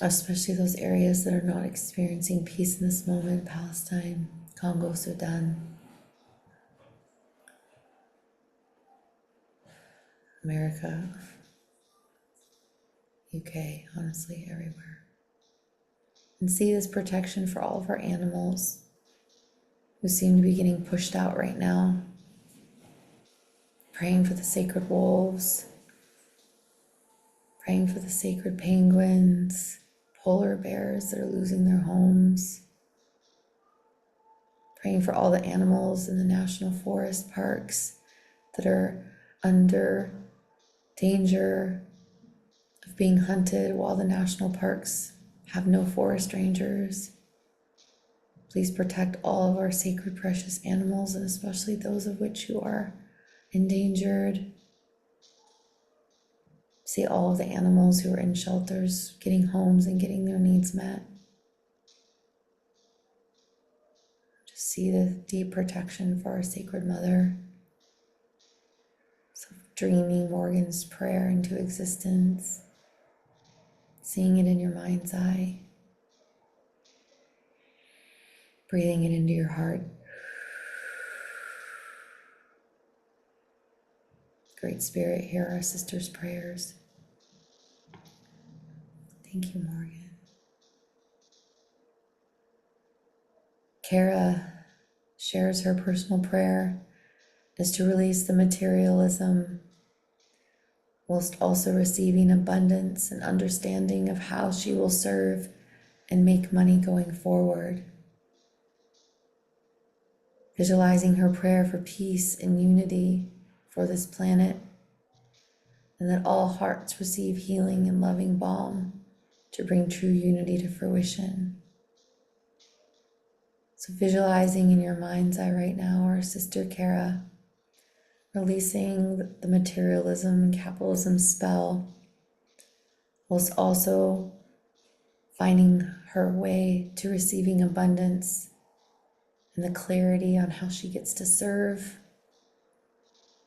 S1: especially those areas that are not experiencing peace in this moment: Palestine, Congo, Sudan, America, UK, honestly, everywhere. And see this protection for all of our animals who seem to be getting pushed out right now. Praying for the sacred wolves, praying for the sacred penguins, polar bears that are losing their homes, praying for all the animals in the national forest parks that are under danger of being hunted while the national parks have no forest rangers. Please protect all of our sacred, precious animals, and especially those of which who are endangered. See all of the animals who are in shelters getting homes and getting their needs met. Just see the deep protection for our sacred mother. So dreaming Morgan's prayer into existence, seeing it in your mind's eye, breathing it into your heart. Great Spirit, hear our sister's prayers. Thank you, Morgan. Kara shares her personal prayer is to release the materialism whilst also receiving abundance and understanding of how she will serve and make money going forward. Visualizing her prayer for peace and unity for this planet, and that all hearts receive healing and loving balm to bring true unity to fruition. So visualizing in your mind's eye right now our sister Kara releasing the materialism and capitalism spell, whilst also finding her way to receiving abundance and the clarity on how she gets to serve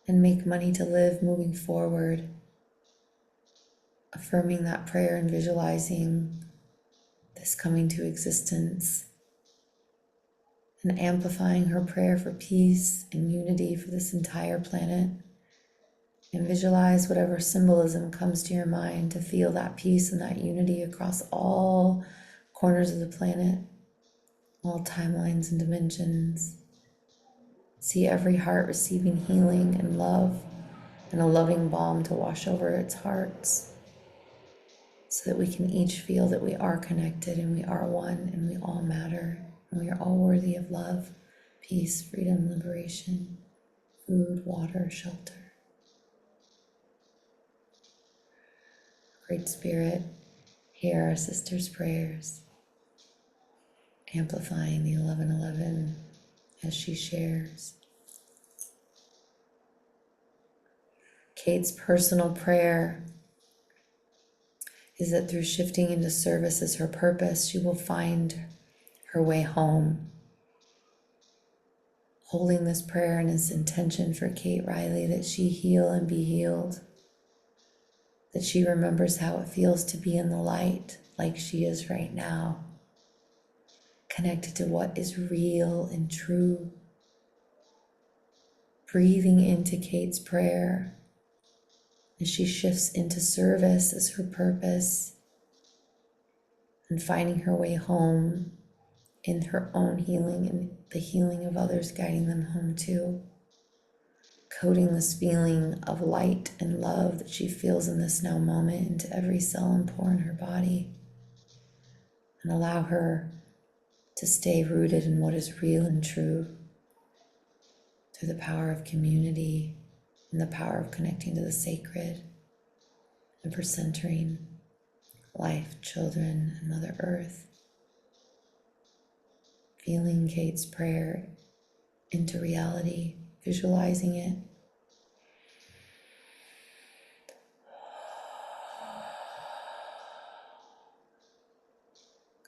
S1: and make money to live moving forward. Affirming that prayer and visualizing this coming to existence, and amplifying her prayer for peace and unity for this entire planet. And visualize whatever symbolism comes to your mind to feel that peace and that unity across all corners of the planet, all timelines and dimensions. See every heart receiving healing and love and a loving balm to wash over its hearts, so that we can each feel that we are connected and we are one and we all matter and we are all worthy of love, peace, freedom, liberation, food, water, shelter. Great Spirit, hear our sister's prayers, amplifying the 1111 as she shares. Kate's personal prayer is that through shifting into service as her purpose, she will find her way home. Holding this prayer and this intention for Kate Riley, that she heal and be healed, that she remembers how it feels to be in the light like she is right now, connected to what is real and true. Breathing into Kate's prayer as she shifts into service as her purpose and finding her way home in her own healing and the healing of others, guiding them home too. Coding this feeling of light and love that she feels in this now moment into every cell and pore in her body, and allow her to stay rooted in what is real and true through the power of community and the power of connecting to the sacred, and for centering life, children, and Mother Earth. Feeling Kate's prayer into reality, visualizing it.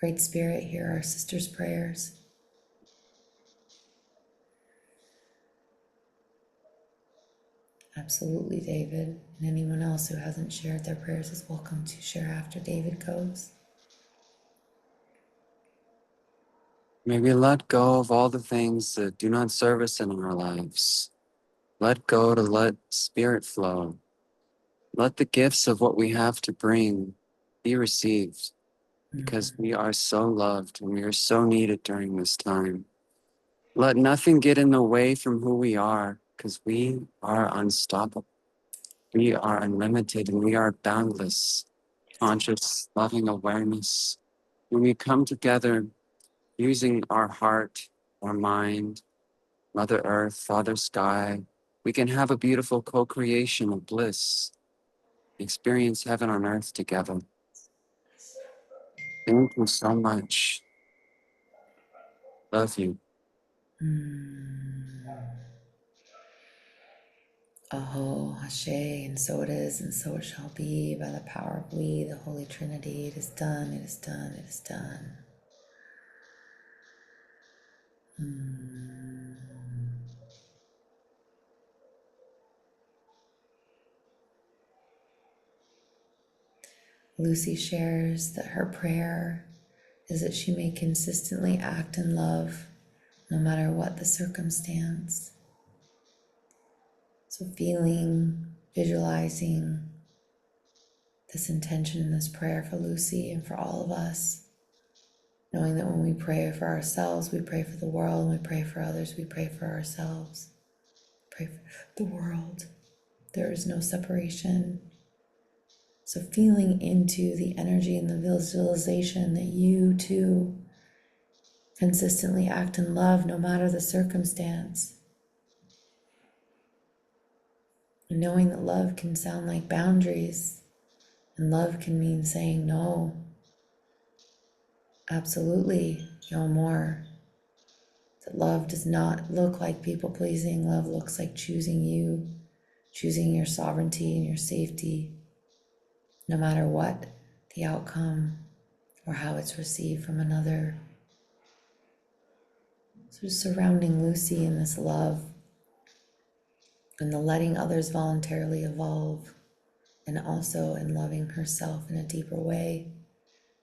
S1: Great Spirit, hear our sister's prayers. Absolutely, David. And anyone else who hasn't shared their prayers is welcome to share after David goes.
S2: May we let go of all the things that do not serve us in our lives. Let go to let spirit flow. Let the gifts of what we have to bring be received, because we are so loved and we are so needed during this time. Let nothing get in the way from who we are, because we are unstoppable. We are unlimited and we are boundless, conscious, loving awareness. When we come together using our heart, our mind, Mother Earth, Father Sky, we can have a beautiful co-creation of bliss, experience heaven on earth together. Thank you so much. Love you.
S1: Aho, Ashe, and so it is, and so it shall be by the power of we, the Holy Trinity. It is done, it is done, it is done. Lucy shares that her prayer is that she may consistently act in love no matter what the circumstance. So, feeling, visualizing this intention, this prayer for Lucy and for all of us, knowing that when we pray for ourselves, we pray for the world, and we pray for others, we pray for ourselves, pray for the world. There is no separation. So, feeling into the energy and the visualization that you too consistently act in love no matter the circumstance. And knowing that love can sound like boundaries, and love can mean saying no, absolutely no more. That love does not look like people pleasing. Love looks like choosing you, choosing your sovereignty and your safety, no matter what the outcome or how it's received from another. So just surrounding Lucy in this love and the letting others voluntarily evolve, and also in loving herself in a deeper way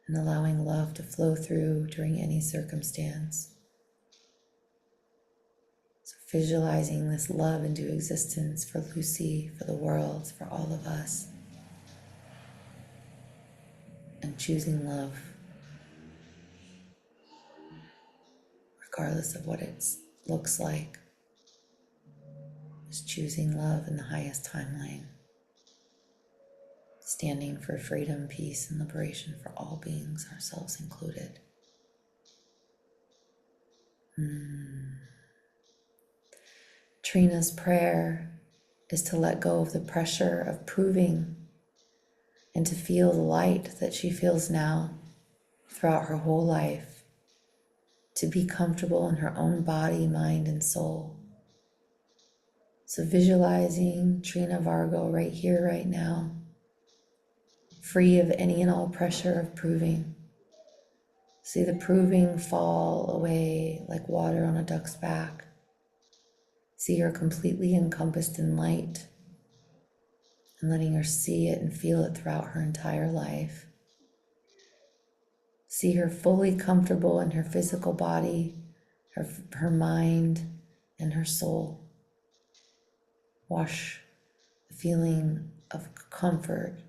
S1: and allowing love to flow through during any circumstance. So visualizing this love into existence for Lucy, for the world, for all of us, and choosing love regardless of what it looks like. Just choosing love in the highest timeline, standing for freedom, peace, and liberation for all beings, ourselves included. Trina's prayer is to let go of the pressure of proving and to feel the light that she feels now throughout her whole life, to be comfortable in her own body, mind, and soul. So visualizing Trina Vargo right here, right now, free of any and all pressure of proving. See the proving fall away like water on a duck's back. See her completely encompassed in light and letting her see it and feel it throughout her entire life. See her fully comfortable in her physical body, her mind, and her soul. Wash the feeling of comfort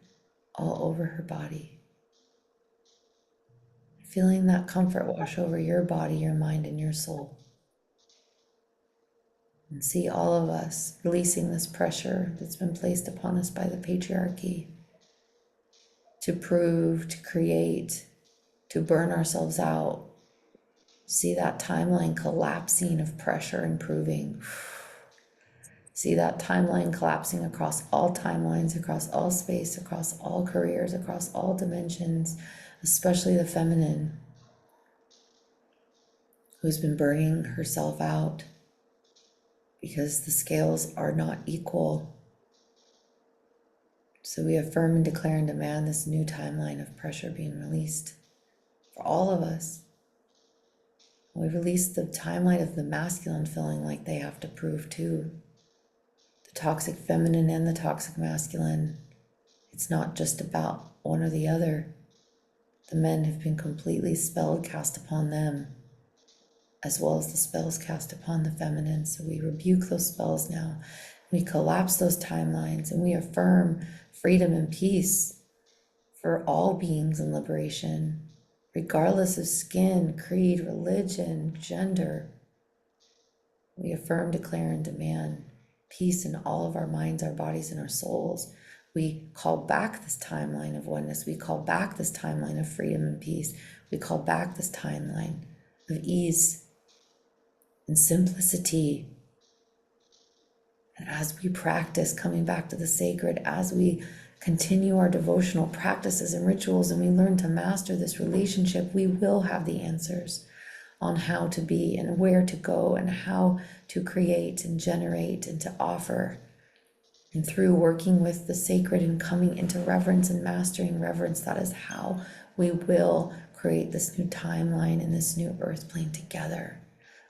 S1: all over her body. Feeling that comfort wash over your body, your mind, and your soul. And see all of us releasing this pressure that's been placed upon us by the patriarchy to prove, to create, to burn ourselves out. See that timeline collapsing of pressure and proving. See that timeline collapsing across all timelines, across all space, across all careers, across all dimensions, especially the feminine, who's been burning herself out because the scales are not equal. So we affirm and declare and demand this new timeline of pressure being released for all of us. We release the timeline of the masculine feeling like they have to prove too. The toxic feminine and the toxic masculine. It's not just about one or the other. The men have been completely spelled cast upon them, as well as the spells cast upon the feminine. So we rebuke those spells now. We collapse those timelines and we affirm freedom and peace for all beings in liberation, regardless of skin, creed, religion, gender. We affirm, declare, and demand peace in all of our minds, our bodies, and our souls. We call back this timeline of oneness. We call back this timeline of freedom and peace. We call back this timeline of ease and simplicity. And as we practice coming back to the sacred, as we continue our devotional practices and rituals, and we learn to master this relationship, we will have the answers on how to be and where to go and how to create and generate and to offer. And through working with the sacred and coming into reverence and mastering reverence, that is how we will create this new timeline and this new earth plane together.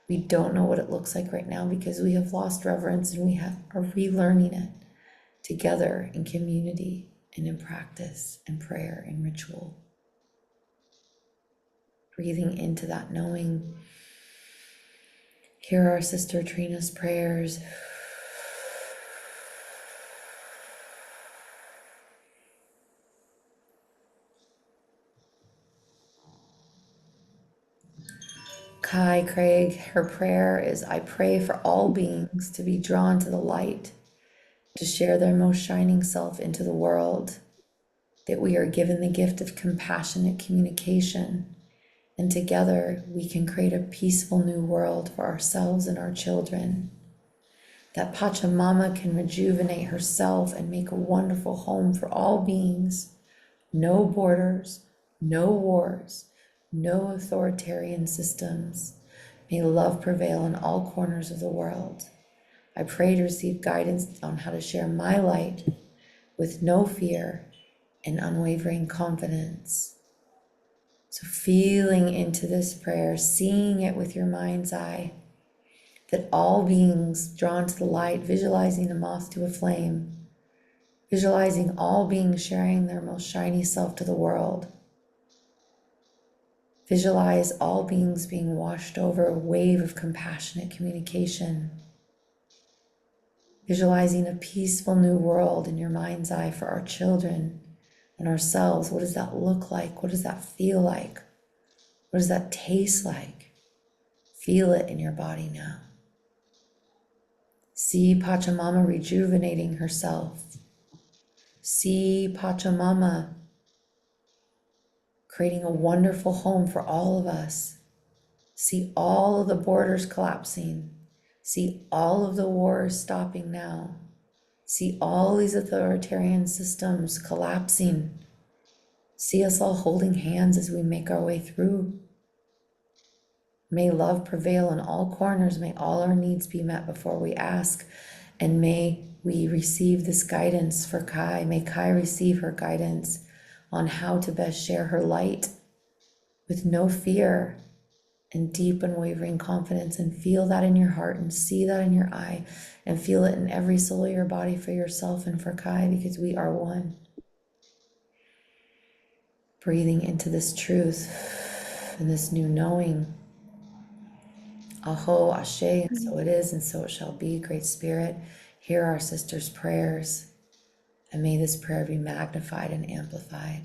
S1: We don't know what it looks like right now because we have lost reverence, and we are relearning it together in community and in practice and prayer and ritual. Breathing into that knowing. Hear our sister Trina's prayers. Kai Craig, her prayer is, I pray for all beings to be drawn to the light, to share their most shining self into the world, that we are given the gift of compassionate communication, and together we can create a peaceful new world for ourselves and our children, that Pachamama can rejuvenate herself and make a wonderful home for all beings, no borders, no wars, no authoritarian systems. May love prevail in all corners of the world. I pray to receive guidance on how to share my light with no fear and unwavering confidence. So feeling into this prayer, seeing it with your mind's eye, that all beings drawn to the light, visualizing a moth to a flame, visualizing all beings sharing their most shiny self to the world. Visualize all beings being washed over a wave of compassionate communication. Visualizing a peaceful new world in your mind's eye for our children and ourselves. What does that look like? What does that feel like? What does that taste like? Feel it in your body now. See Pachamama rejuvenating herself. See Pachamama creating a wonderful home for all of us. See all of the borders collapsing. See all of the wars stopping now. See all these authoritarian systems collapsing. See us all holding hands as we make our way through. May love prevail in all corners. May all our needs be met before we ask. And may we receive this guidance for Kai. May Kai receive her guidance on how to best share her light with no fear and deep unwavering confidence, and feel that in your heart and see that in your eye and feel it in every cell of your body for yourself and for Kai, because we are one. Breathing into this truth and this new knowing. Aho, Ashe, and so it is, and so it shall be. Great Spirit, hear our sisters' prayers, and may this prayer be magnified and amplified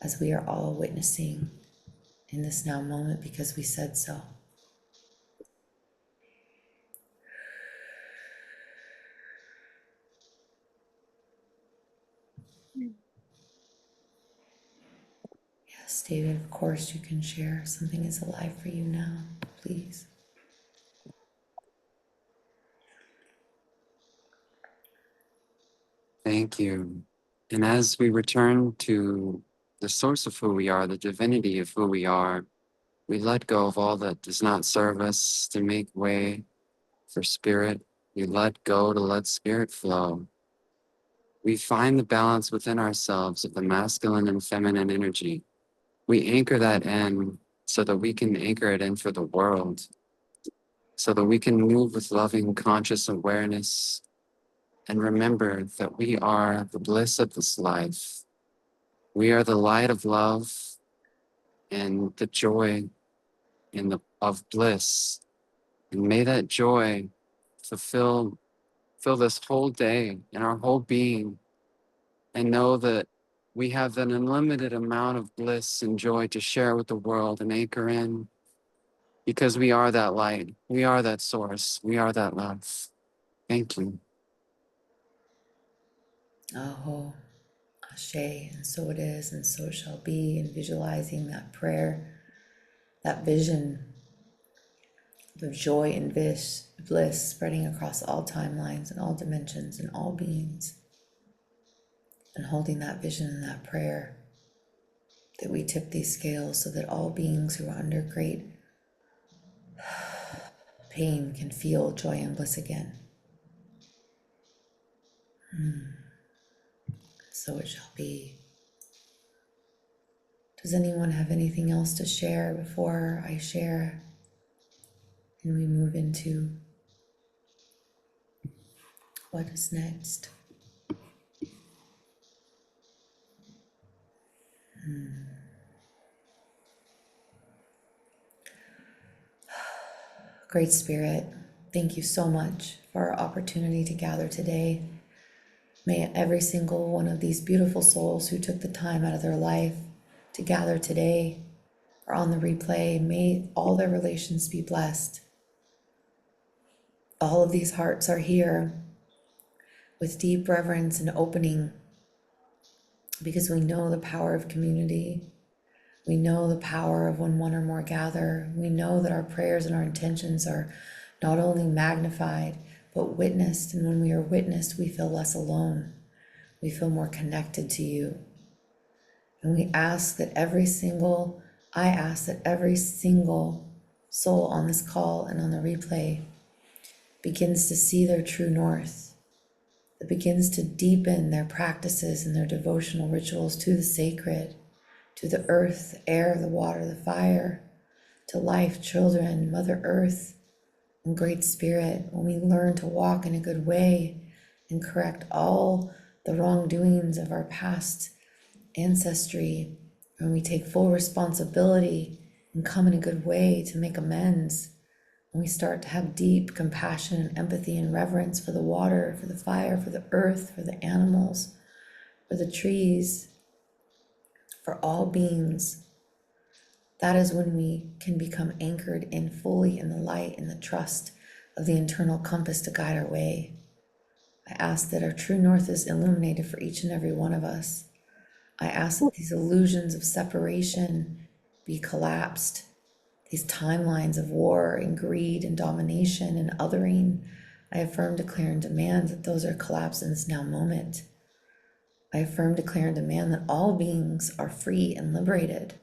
S1: as we are all witnessing in this now moment, because we said so. Yes, David, of course you can share. Something is alive for you now, please.
S2: Thank you. And as we return to the source of who we are, the divinity of who we are, we let go of all that does not serve us to make way for spirit. We let go to let spirit flow. We find the balance within ourselves of the masculine and feminine energy. We anchor that in so that we can anchor it in for the world, so that we can move with loving, conscious awareness and remember that we are the bliss of this life. We are the light of love and the joy of bliss. And may that joy fill this whole day and our whole being, and know that we have an unlimited amount of bliss and joy to share with the world and anchor in, because we are that light, we are that source, we are that love. Thank you.
S1: Oh, Ashe, and so it is, and so it shall be, and visualizing that prayer, that vision of joy and bliss spreading across all timelines and all dimensions and all beings, and holding that vision and that prayer, that we tip these scales so that all beings who are under great pain can feel joy and bliss again. So it shall be. Does anyone have anything else to share before I share and we move into what is next? Great Spirit, thank you so much for our opportunity to gather today. May every single one of these beautiful souls who took the time out of their life to gather today or on the replay, may all their relations be blessed. All of these hearts are here with deep reverence and opening because we know the power of community. We know the power of when one or more gather. We know that our prayers and our intentions are not only magnified, but witnessed. And when we are witnessed, we feel less alone. We feel more connected to you. And I ask that every single soul on this call and on the replay begins to see their true north, that begins to deepen their practices and their devotional rituals to the sacred, to the earth, the air, the water, the fire, to life, children, Mother Earth, and Great Spirit. When we learn to walk in a good way and correct all the wrongdoings of our past ancestry, when we take full responsibility and come in a good way to make amends, when we start to have deep compassion and empathy and reverence for the water, for the fire, for the earth, for the animals, for the trees, for all beings, that is when we can become anchored in fully in the light and the trust of the internal compass to guide our way. I ask that our true north is illuminated for each and every one of us. I ask that these illusions of separation be collapsed, these timelines of war and greed and domination and othering. I affirm, declare, and demand that those are collapsed in this now moment. I affirm, declare, and demand that all beings are free and liberated.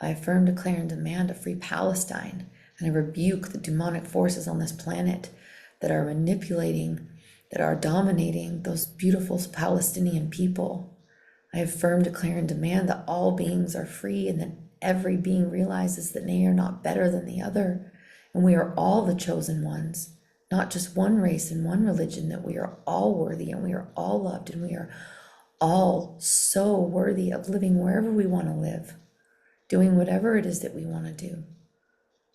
S1: I affirm, declare, and demand a free Palestine, and I rebuke the demonic forces on this planet that are manipulating, that are dominating those beautiful Palestinian people. I affirm, declare, and demand that all beings are free and that every being realizes that they are not better than the other, and we are all the chosen ones, not just one race and one religion, that we are all worthy and we are all loved and we are all so worthy of living wherever we want to live, doing whatever it is that we want to do.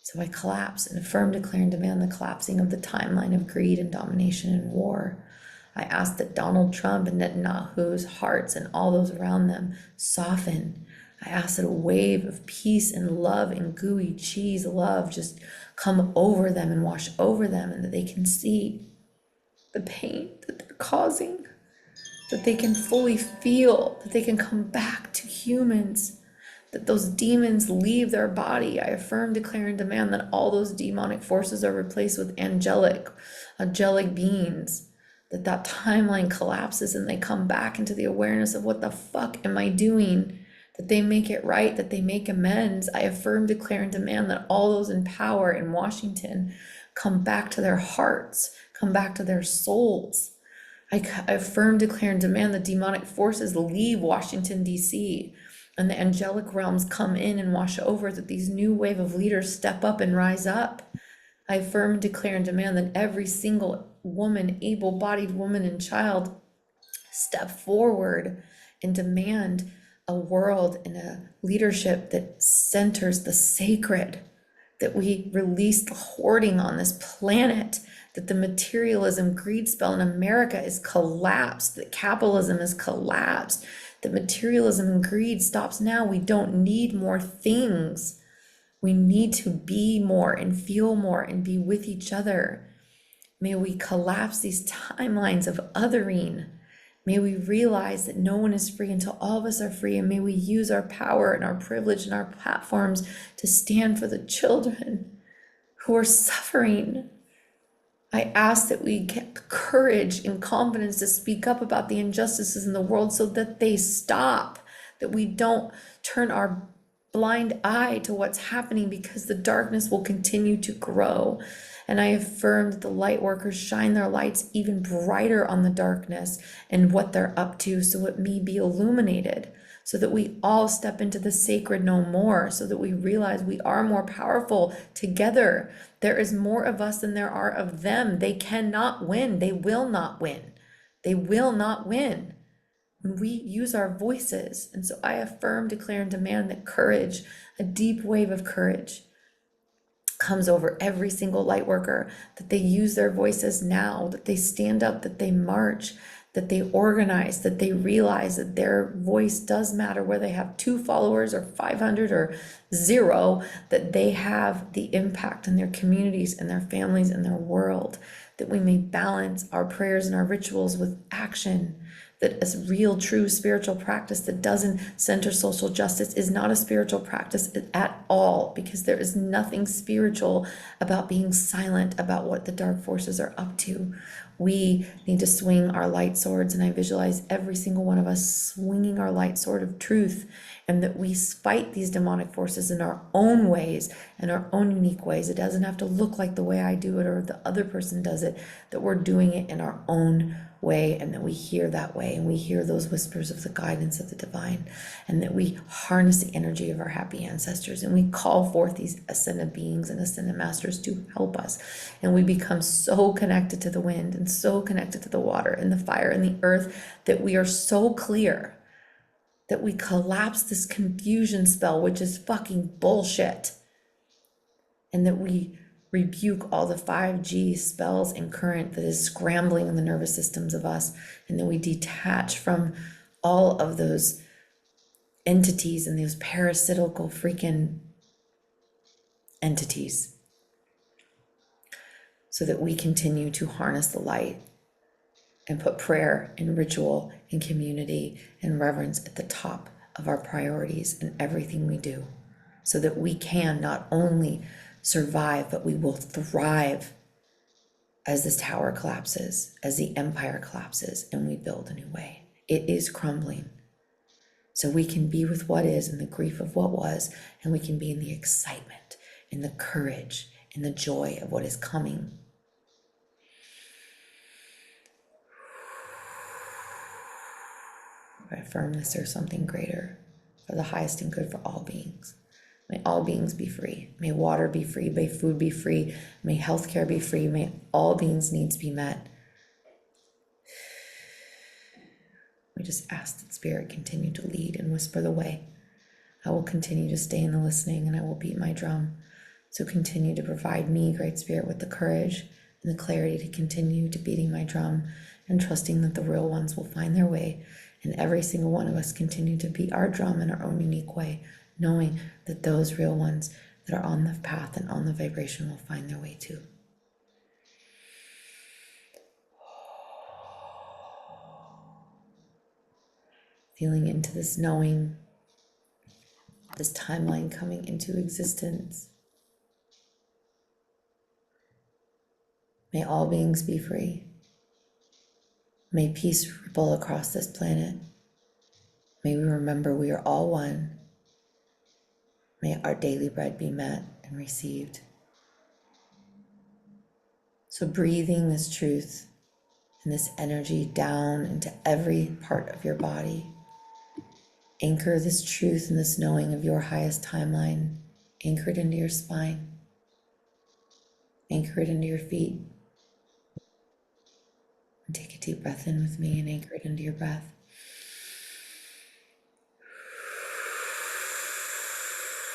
S1: So I collapse and affirm, declare, and demand the collapsing of the timeline of greed and domination and war. I ask that Donald Trump and Netanyahu's hearts and all those around them soften. I ask that a wave of peace and love and gooey cheese love just come over them and wash over them, and that they can see the pain that they're causing, that they can fully feel, that they can come back to humans, that those demons leave their body. I affirm, declare, and demand that all those demonic forces are replaced with angelic beings, that timeline collapses and they come back into the awareness of what the fuck am I doing, that they make it right, that they make amends. I affirm, declare, and demand that all those in power in Washington come back to their hearts, come back to their souls. I affirm, declare, and demand the demonic forces leave Washington, D.C., and the angelic realms come in and wash over, that these new wave of leaders step up and rise up. I affirm, declare, and demand that every single woman, able-bodied woman and child, step forward and demand a world and a leadership that centers the sacred, that we release the hoarding on this planet, that the materialism greed spell in America is collapsed, that capitalism is collapsed, that materialism and greed stops now. We don't need more things. We need to be more and feel more and be with each other. May we collapse these timelines of othering. May we realize that no one is free until all of us are free. And may we use our power and our privilege and our platforms to stand for the children who are suffering. I ask that we get the courage and confidence to speak up about the injustices in the world so that they stop, that we don't turn our blind eye to what's happening, because the darkness will continue to grow. And I affirm that the light workers shine their lights even brighter on the darkness and what they're up to, so it may be illuminated, so that we all step into the sacred no more, so that we realize we are more powerful together. There is more of us than there are of them. They cannot win. They will not win. They will not win when we use our voices. And so I affirm, declare, and demand that courage, a deep wave of courage, comes over every single light worker, that they use their voices now, that they stand up, that they march, that they organize, that they realize that their voice does matter, whether they have 2 followers or 500 or 0, that they have the impact in their communities and their families and their world, that we may balance our prayers and our rituals with action, that a real, true spiritual practice that doesn't center social justice is not a spiritual practice at all, because there is nothing spiritual about being silent about what the dark forces are up to. We need to swing our light swords, and I visualize every single one of us swinging our light sword of truth, and that we fight these demonic forces in our own ways, in our own unique ways. It doesn't have to look like the way I do it or the other person does it, that we're doing it in our own way, and that we hear that way, and we hear those whispers of the guidance of the divine, and that we harness the energy of our happy ancestors, and we call forth these ascended beings and ascended masters to help us, and we become so connected to the wind and so connected to the water and the fire and the earth that we are so clear that we collapse this confusion spell, which is fucking bullshit, and that we rebuke all the 5G spells and current that is scrambling in the nervous systems of us, and then we detach from all of those entities and those parasitical freaking entities, so that we continue to harness the light and put prayer and ritual and community and reverence at the top of our priorities in everything we do, so that we can not only survive, but we will thrive as this tower collapses, as the empire collapses, and we build a new way. It is crumbling. So we can be with what is and the grief of what was, and we can be in the excitement, in the courage, in the joy of what is coming. I affirm this, there's something greater, for the highest and good for all beings. May all beings be free. May water be free. May food be free. May healthcare be free. May all beings' needs be met. We just ask that Spirit continue to lead and whisper the way. I will continue to stay in the listening, and I will beat my drum. So continue to provide me, Great Spirit, with the courage and the clarity to continue to beating my drum, and trusting that the real ones will find their way, and every single one of us continue to beat our drum in our own unique way, knowing that those real ones that are on the path and on the vibration will find their way too. Feeling into this knowing, this timeline coming into existence. May all beings be free. May peace ripple across this planet. May we remember we are all one. May our daily bread be met and received. So breathing this truth and this energy down into every part of your body. Anchor this truth and this knowing of your highest timeline. Anchor it into your spine. Anchor it into your feet. And take a deep breath in with me and anchor it into your breath.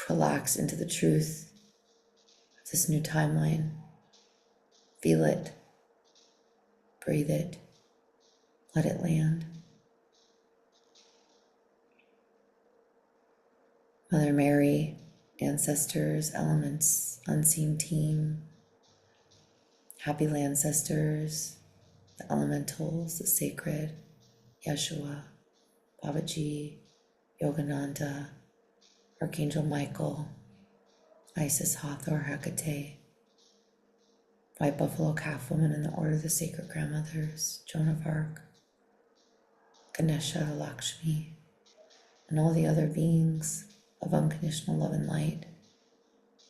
S1: Relax into the truth of this new timeline. Feel it. Breathe it. Let it land. Mother Mary, ancestors, elements, unseen team, happy ancestors, the elementals, the sacred, Yeshua, Babaji, Yogananda, Archangel Michael, Isis, Hathor, Hecate, White Buffalo Calf Woman in the Order of the Sacred Grandmothers, Joan of Arc, Ganesha, Lakshmi, and all the other beings of unconditional love and light.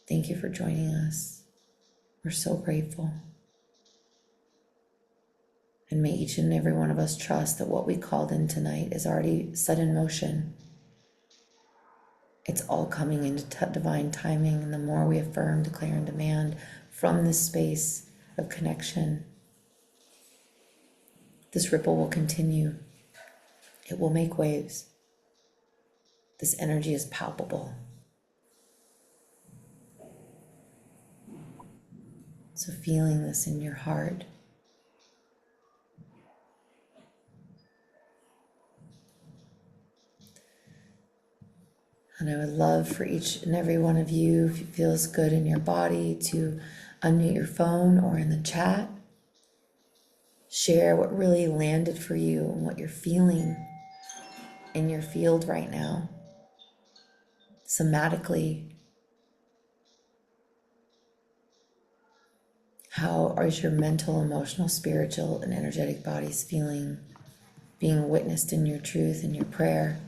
S1: Thank you for joining us. We're so grateful. And may each and every one of us trust that what we called in tonight is already set in motion. It's all coming into divine timing. And the more we affirm, declare, and demand from this space of connection, this ripple will continue. It will make waves. This energy is palpable. So feeling this in your heart, and I would love for each and every one of you, if it feels good in your body, to unmute your phone or in the chat. Share what really landed for you and what you're feeling in your field right now, somatically. How is your mental, emotional, spiritual, and energetic bodies feeling, being witnessed in your truth and your prayer,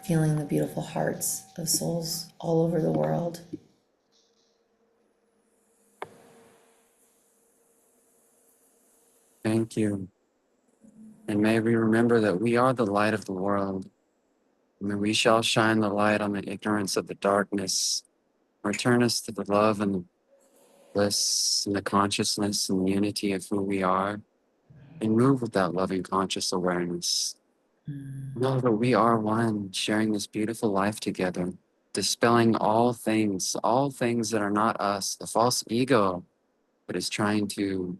S1: feeling the beautiful hearts of souls all over the world?
S2: Thank you. And may we remember that we are the light of the world. And we shall shine the light on the ignorance of the darkness. Return us to the love and the bliss and the consciousness and unity of who we are. And move with that loving conscious awareness. Know that we are one, sharing this beautiful life together, dispelling all things that are not us, the false ego that is trying to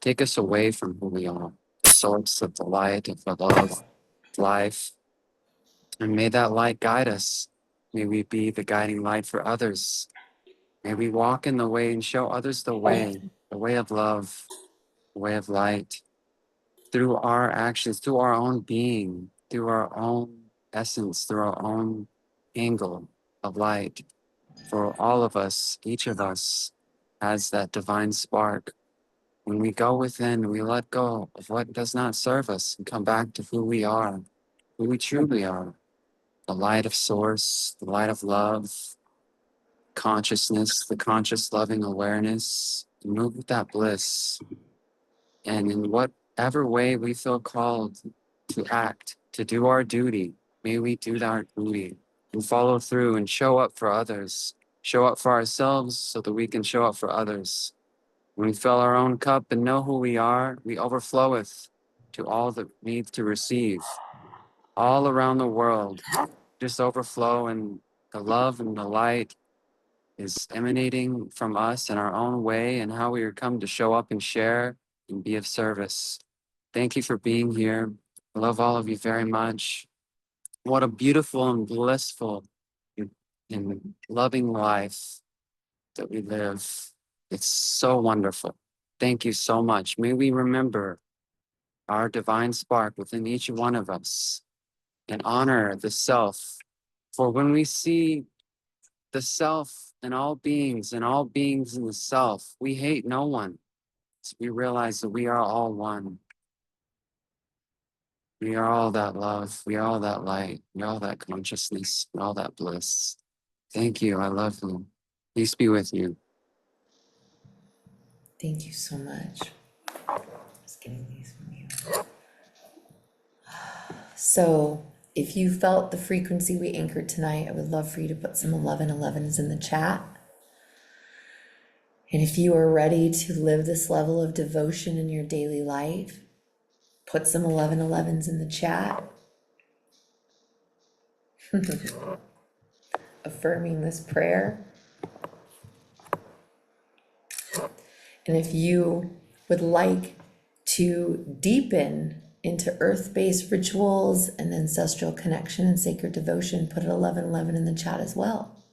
S2: take us away from who we are, the source of the light, of the love, life. And may that light guide us. May we be the guiding light for others. May we walk in the way and show others the way of love, the way of light, through our actions, through our own being, through our own essence, through our own angle of light. For all of us, each of us has that divine spark. When we go within, we let go of what does not serve us and come back to who we are, who we truly are. The light of source, the light of love, consciousness, the conscious loving awareness, and move with that bliss. And in whatever way we feel called to act, to do our duty, may we do our duty and follow through and show up for others, show up for ourselves so that we can show up for others. When we fill our own cup and know who we are, we overfloweth to all that needs to receive. All around the world, just overflow, and the love and the light is emanating from us in our own way and how we are come to show up and share and be of service. Thank you for being here. I love all of you very much. What a beautiful and blissful and loving life that we live. It's so wonderful. Thank you so much. May we remember our divine spark within each one of us and honor the self. For when we see the self in all beings and all beings in the self, we hate no one. So we realize that we are all one. We are all that love. We are all that light. We are all that consciousness. We are all that bliss. Thank you. I love you. Peace be with you.
S1: Thank you so much. Just getting these from you. So, if you felt the frequency we anchored tonight, I would love for you to put some 1111s in the chat. And if you are ready to live this level of devotion in your daily life, put some 1111s in the chat. Affirming this prayer. And if you would like to deepen into earth-based rituals and ancestral connection and sacred devotion, put 1111 in the chat as well.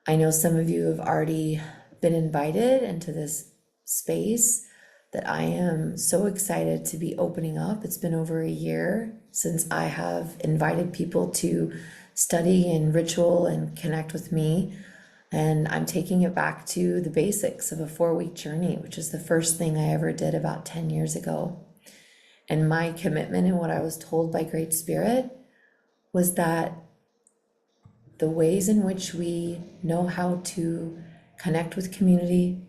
S1: I know some of you have already been invited into this space that I am so excited to be opening up. It's been over a year since I have invited people to study and ritual and connect with me. And I'm taking it back to the basics of a 4-week journey, which is the first thing I ever did about 10 years ago. And my commitment and what I was told by Great Spirit was that the ways in which we know how to connect with community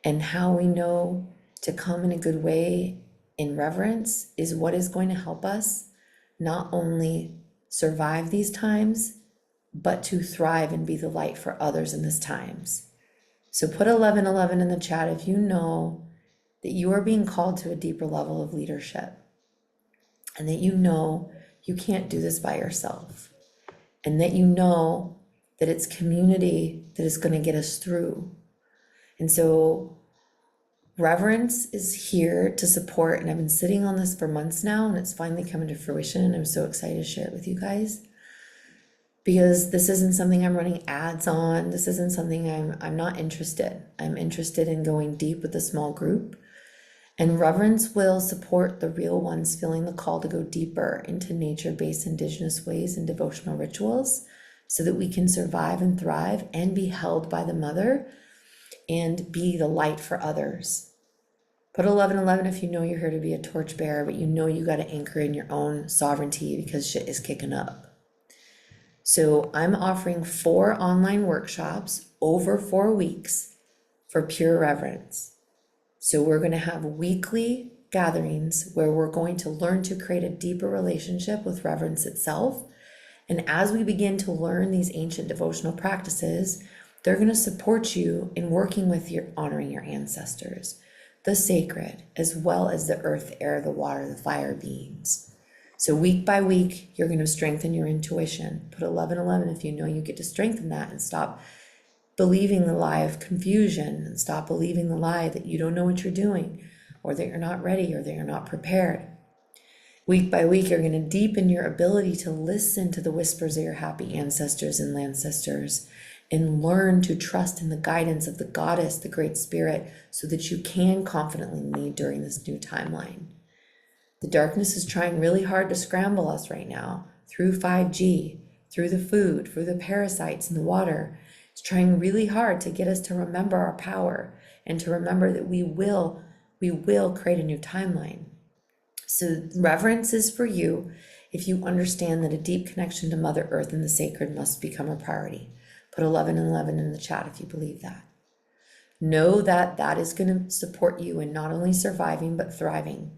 S1: and how we know to come in a good way in reverence is what is going to help us not only survive these times, but to thrive and be the light for others in these times. So put 1111 in the chat if you know that you are being called to a deeper level of leadership and that you know you can't do this by yourself, and that you know that it's community that is going to get us through. And so reverence is here to support, and I've been sitting on this for months now, and it's finally coming to fruition, and I'm so excited to share it with you guys. Because this isn't something I'm running ads on. This isn't something I'm not interested. I'm interested in going deep with a small group. And reverence will support the real ones feeling the call to go deeper into nature-based indigenous ways and devotional rituals so that we can survive and thrive and be held by the mother and be the light for others. Put 1111 if you know you're here to be a torchbearer, but you know you got to anchor in your own sovereignty because shit is kicking up. So I'm offering 4 online workshops over 4 weeks for pure reverence. So we're going to have weekly gatherings where we're going to learn to create a deeper relationship with reverence itself. And as we begin to learn these ancient devotional practices, they're going to support you in working with your honoring your ancestors, the sacred, as well as the earth, the air, the water, the fire beings. So week by week, you're going to strengthen your intuition. Put 1111 if you know you get to strengthen that and stop believing the lie of confusion and stop believing the lie that you don't know what you're doing or that you're not ready or that you're not prepared. Week by week, you're going to deepen your ability to listen to the whispers of your happy ancestors and ancestors and learn to trust in the guidance of the goddess, the Great Spirit, so that you can confidently lead during this new timeline. The darkness is trying really hard to scramble us right now through 5G, through the food, through the parasites in the water. It's trying really hard to get us to remember our power and to remember that we will create a new timeline. So reverence is for you if you understand that a deep connection to Mother Earth and the sacred must become a priority. Put 1111 in the chat if you believe that. Know that that is going to support you in not only surviving, but thriving.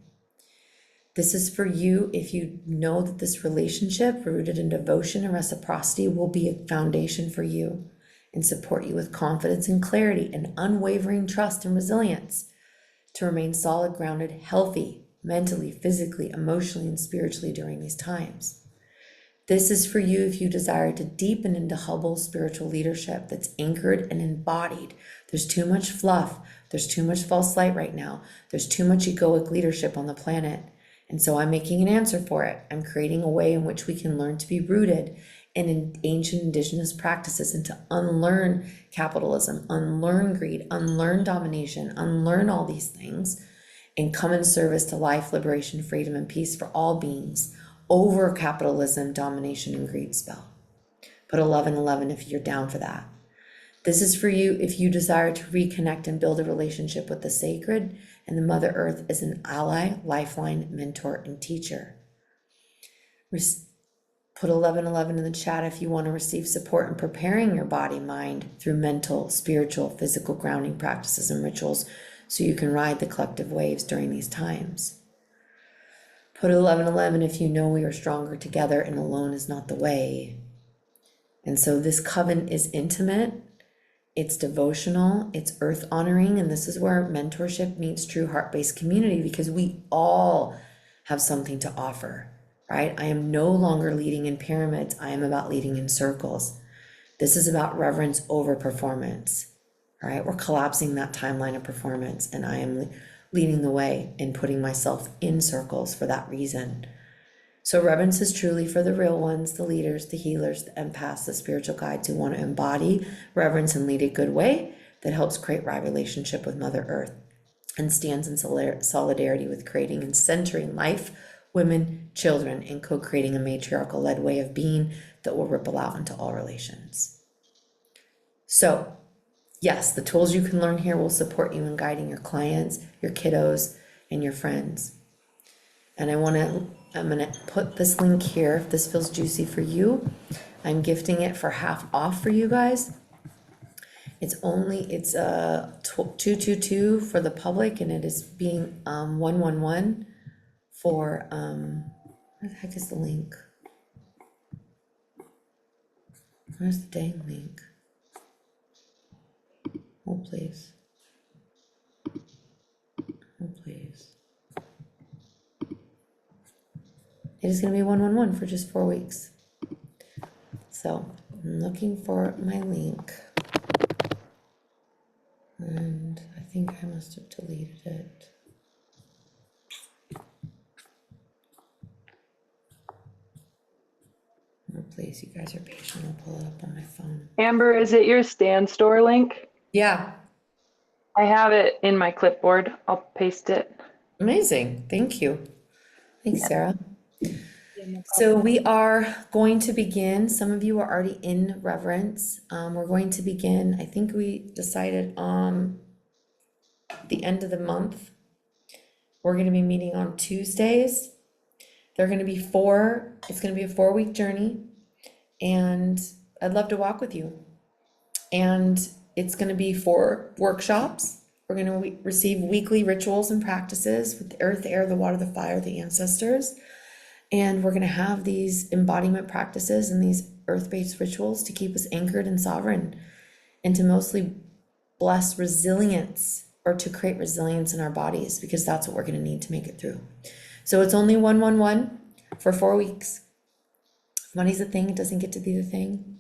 S1: This is for you if you know that this relationship rooted in devotion and reciprocity will be a foundation for you and support you with confidence and clarity and unwavering trust and resilience to remain solid, grounded, healthy, mentally, physically, emotionally, and spiritually during these times. This is for you if you desire to deepen into humble spiritual leadership that's anchored and embodied. There's too much fluff. There's too much false light right now. There's too much egoic leadership on the planet. And so I'm making an answer for it. I'm creating a way in which we can learn to be rooted in ancient indigenous practices and to unlearn capitalism, unlearn greed, unlearn domination, unlearn all these things, and come in service to life, liberation, freedom, and peace for all beings over capitalism, domination, and greed spell. Put 1111 if you're down for that. This is for you if you desire to reconnect and build a relationship with the sacred and the Mother Earth as an ally, lifeline, mentor, and teacher. Put 1111 in the chat if you want to receive support in preparing your body, mind through mental, spiritual, physical grounding practices and rituals so you can ride the collective waves during these times. Put 1111 if you know we are stronger together and alone is not the way. And so this coven is intimate, it's devotional, it's earth honoring, and this is where mentorship meets true heart-based community because we all have something to offer. Right? I am no longer leading in pyramids. I am about leading in circles. This is about reverence over performance. All right? We're collapsing that timeline of performance, and I am leading the way and putting myself in circles for that reason. So reverence is truly for the real ones, the leaders, the healers, the empaths, the spiritual guides who want to embody reverence and lead a good way that helps create right relationship with Mother Earth and stands in solidarity with creating and centering life, women, children, and co-creating a matriarchal-led way of being that will ripple out into all relations. So, yes, the tools you can learn here will support you in guiding your clients, your kiddos, and your friends. And I'm gonna put this link here if this feels juicy for you. I'm gifting it for half off for you guys. It's 222 for the public, and it is being 111 for where the heck is the link? Where's the dang link? Oh please. Oh please. It is gonna be 111 for just 4 weeks. So I'm looking for my link. And I think I must have deleted it. Oh, please, you guys are patient. I'll pull it up on my phone.
S3: Amber, is it your Stand Store link?
S1: Yeah,
S3: I have it in my clipboard. I'll paste it.
S1: amazing. Thank you. Thanks, Sarah. So we are going to begin. Some of you are already in reverence. We're going to begin. I think we decided on the end of the month. We're going to be meeting on Tuesdays. They're going to be it's going to be a 4-week journey, and I'd love to walk with you. And it's going to be 4 workshops. We're going to receive weekly rituals and practices with the earth, the air, the water, the fire, the ancestors. And we're going to have these embodiment practices and these earth-based rituals to keep us anchored and sovereign, and to mostly bless resilience, or to create resilience in our bodies, because that's what we're going to need to make it through. So it's only 111 for 4 weeks. If money's a thing, it doesn't get to be the thing.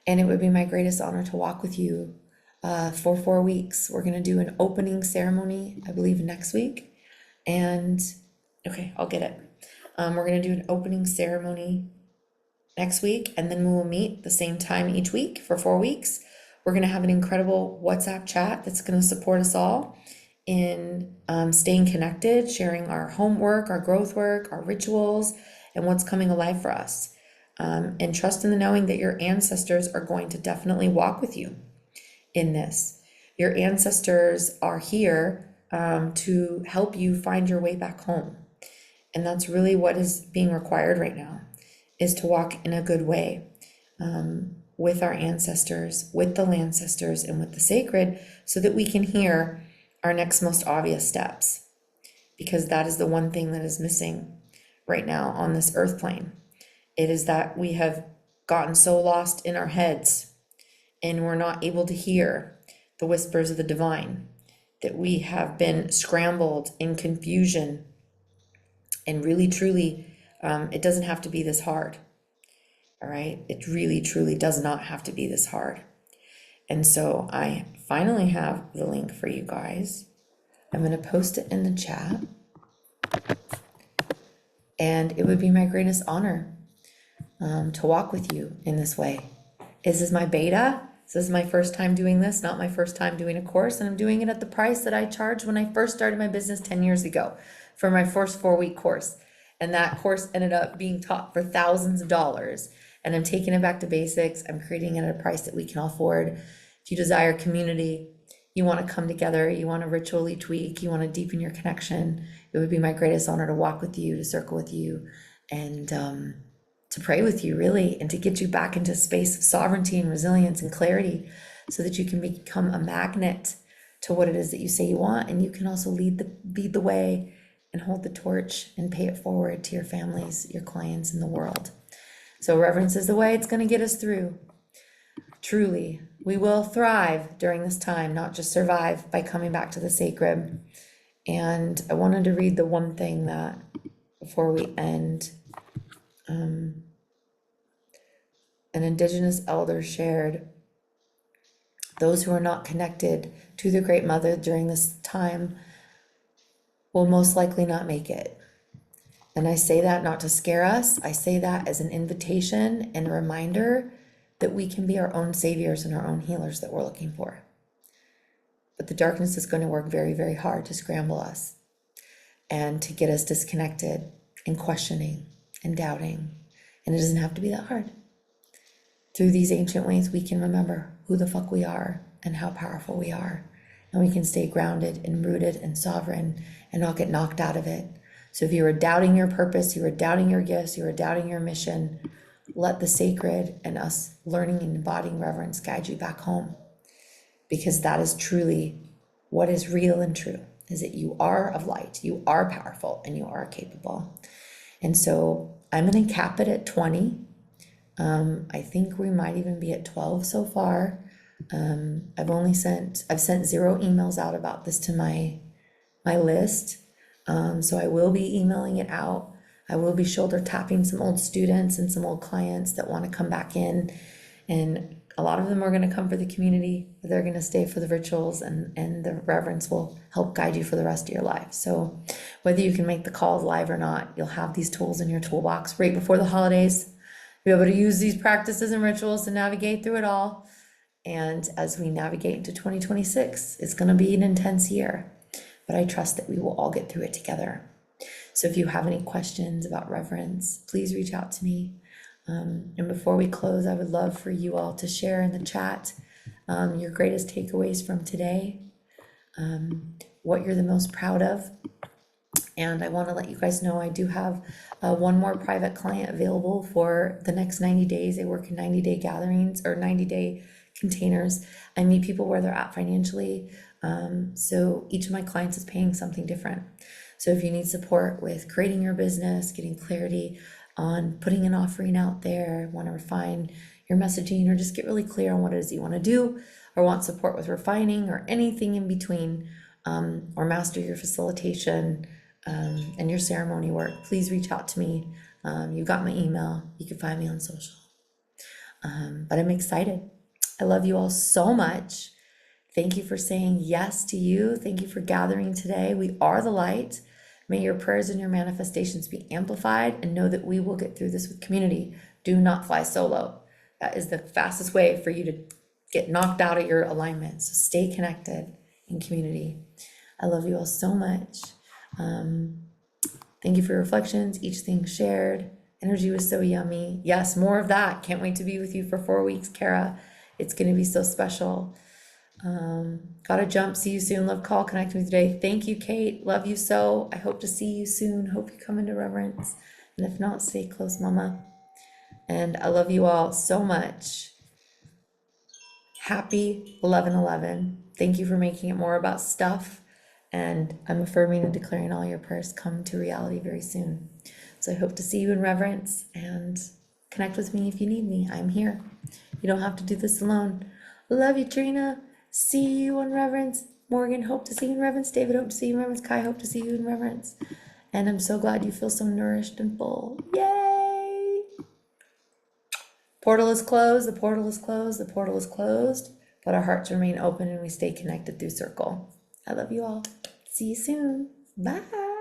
S1: And it would be my greatest honor to walk with you for 4 weeks. We're going to do an opening ceremony, I believe, next week. And okay, I'll get it. We're going to do an opening ceremony next week, and then we will meet the same time each week for 4 weeks. We're going to have an incredible WhatsApp chat that's going to support us all in staying connected, sharing our homework, our growth work, our rituals, and what's coming alive for us. And trust in the knowing that your ancestors are going to definitely walk with you in this. Your ancestors are here to help you find your way back home. And that's really what is being required right now, is to walk in a good way with our ancestors, with the Lancestors, and with the sacred, so that we can hear our next most obvious steps. Because that is the one thing that is missing right now on this earth plane. It is that we have gotten so lost in our heads, and we're not able to hear the whispers of the divine, that we have been scrambled in confusion. And really, truly, it doesn't have to be this hard. All right, it really, truly does not have to be this hard. And so I finally have the link for you guys. I'm going to post it in the chat. And it would be my greatest honor to walk with you in this way. This is my beta. This is my first time doing this, not my first time doing a course. And I'm doing it at the price that I charged when I first started my business 10 years ago for my first 4-week course. And that course ended up being taught for thousands of dollars. And I'm taking it back to basics. I'm creating it at a price that we can all afford. If you desire community, you want to come together, you want to ritual each week, you want to deepen your connection, it would be my greatest honor to walk with you, to circle with you, and to pray with you, really, and to get you back into a space of sovereignty and resilience and clarity, so that you can become a magnet to what it is that you say you want, and you can also lead the way and hold the torch and pay it forward to your families, your clients, and the world. So reverence is the way it's going to get us through. Truly, we will thrive during this time, not just survive, by coming back to the sacred. And I wanted to read the one thing that, before we end, an Indigenous elder shared, those who are not connected to the Great Mother during this time will most likely not make it. And I say that not to scare us. I say that as an invitation and a reminder that we can be our own saviors and our own healers that we're looking for. But the darkness is going to work very, very hard to scramble us and to get us disconnected and questioning and doubting. And it doesn't have to be that hard. Through these ancient ways, we can remember who the fuck we are and how powerful we are. And we can stay grounded and rooted and sovereign and not get knocked out of it. So if you are doubting your purpose, you are doubting your gifts, you are doubting your mission, let the sacred and us learning and embodying reverence guide you back home. Because that is truly what is real and true, is that you are of light, you are powerful, and you are capable. And so I'm going to cap it at 20. I think we might even be at 12 so far. I've sent 0 emails out about this to my list. So I will be emailing it out. I will be shoulder tapping some old students and some old clients that want to come back in. And a lot of them are going to come for the community, but they're going to stay for the rituals, and the reverence will help guide you for the rest of your life. So whether you can make the calls live or not, you'll have these tools in your toolbox right before the holidays. You'll be able to use these practices and rituals to navigate through it all. And as we navigate into 2026, it's going to be an intense year, but I trust that we will all get through it together. So if you have any questions about reverence, please reach out to me. And before we close, I would love for you all to share in the chat your greatest takeaways from today, what you're the most proud of. And I want to let you guys know I do have one more private client available for the next 90 days. I work in 90-day gatherings or 90-day containers. I meet people where they're at financially. So each of my clients is paying something different. So if you need support with creating your business, getting clarity on putting an offering out there, want to refine your messaging, or just get really clear on what it is you want to do, or want support with refining or anything in between, or master your facilitation and your ceremony work, please reach out to me. You got my email. You can find me on social. But I'm excited. I love you all so much. Thank you for saying yes to you. Thank you for gathering today. We are the light. May your prayers and your manifestations be amplified, and know that we will get through this with community. Do not fly solo. That is the fastest way for you to get knocked out of your alignment. So stay connected in community. I love you all so much. Thank you for your reflections, each thing shared. Energy was so yummy. Yes, more of that. Can't wait to be with you for 4 weeks, Kara. It's going to be so special. Gotta jump. See you soon. Love call. Connect with me today. Thank you, Kate. Love you so. I hope to see you soon. Hope you come into reverence. And if not, stay close, mama. And I love you all so much. Happy 11/11. Thank you for making it more about stuff. And I'm affirming and declaring all your prayers come to reality very soon. So I hope to see you in reverence, and connect with me if you need me. I'm here. You don't have to do this alone. Love you, Trina. See you in reverence. Morgan, hope to see you in reverence. David, hope to see you in reverence. Kai, hope to see you in reverence. And I'm so glad you feel so nourished and full. Yay! Portal is closed. The portal is closed. The portal is closed. But our hearts remain open and we stay connected through circle. I love you all. See you soon. Bye.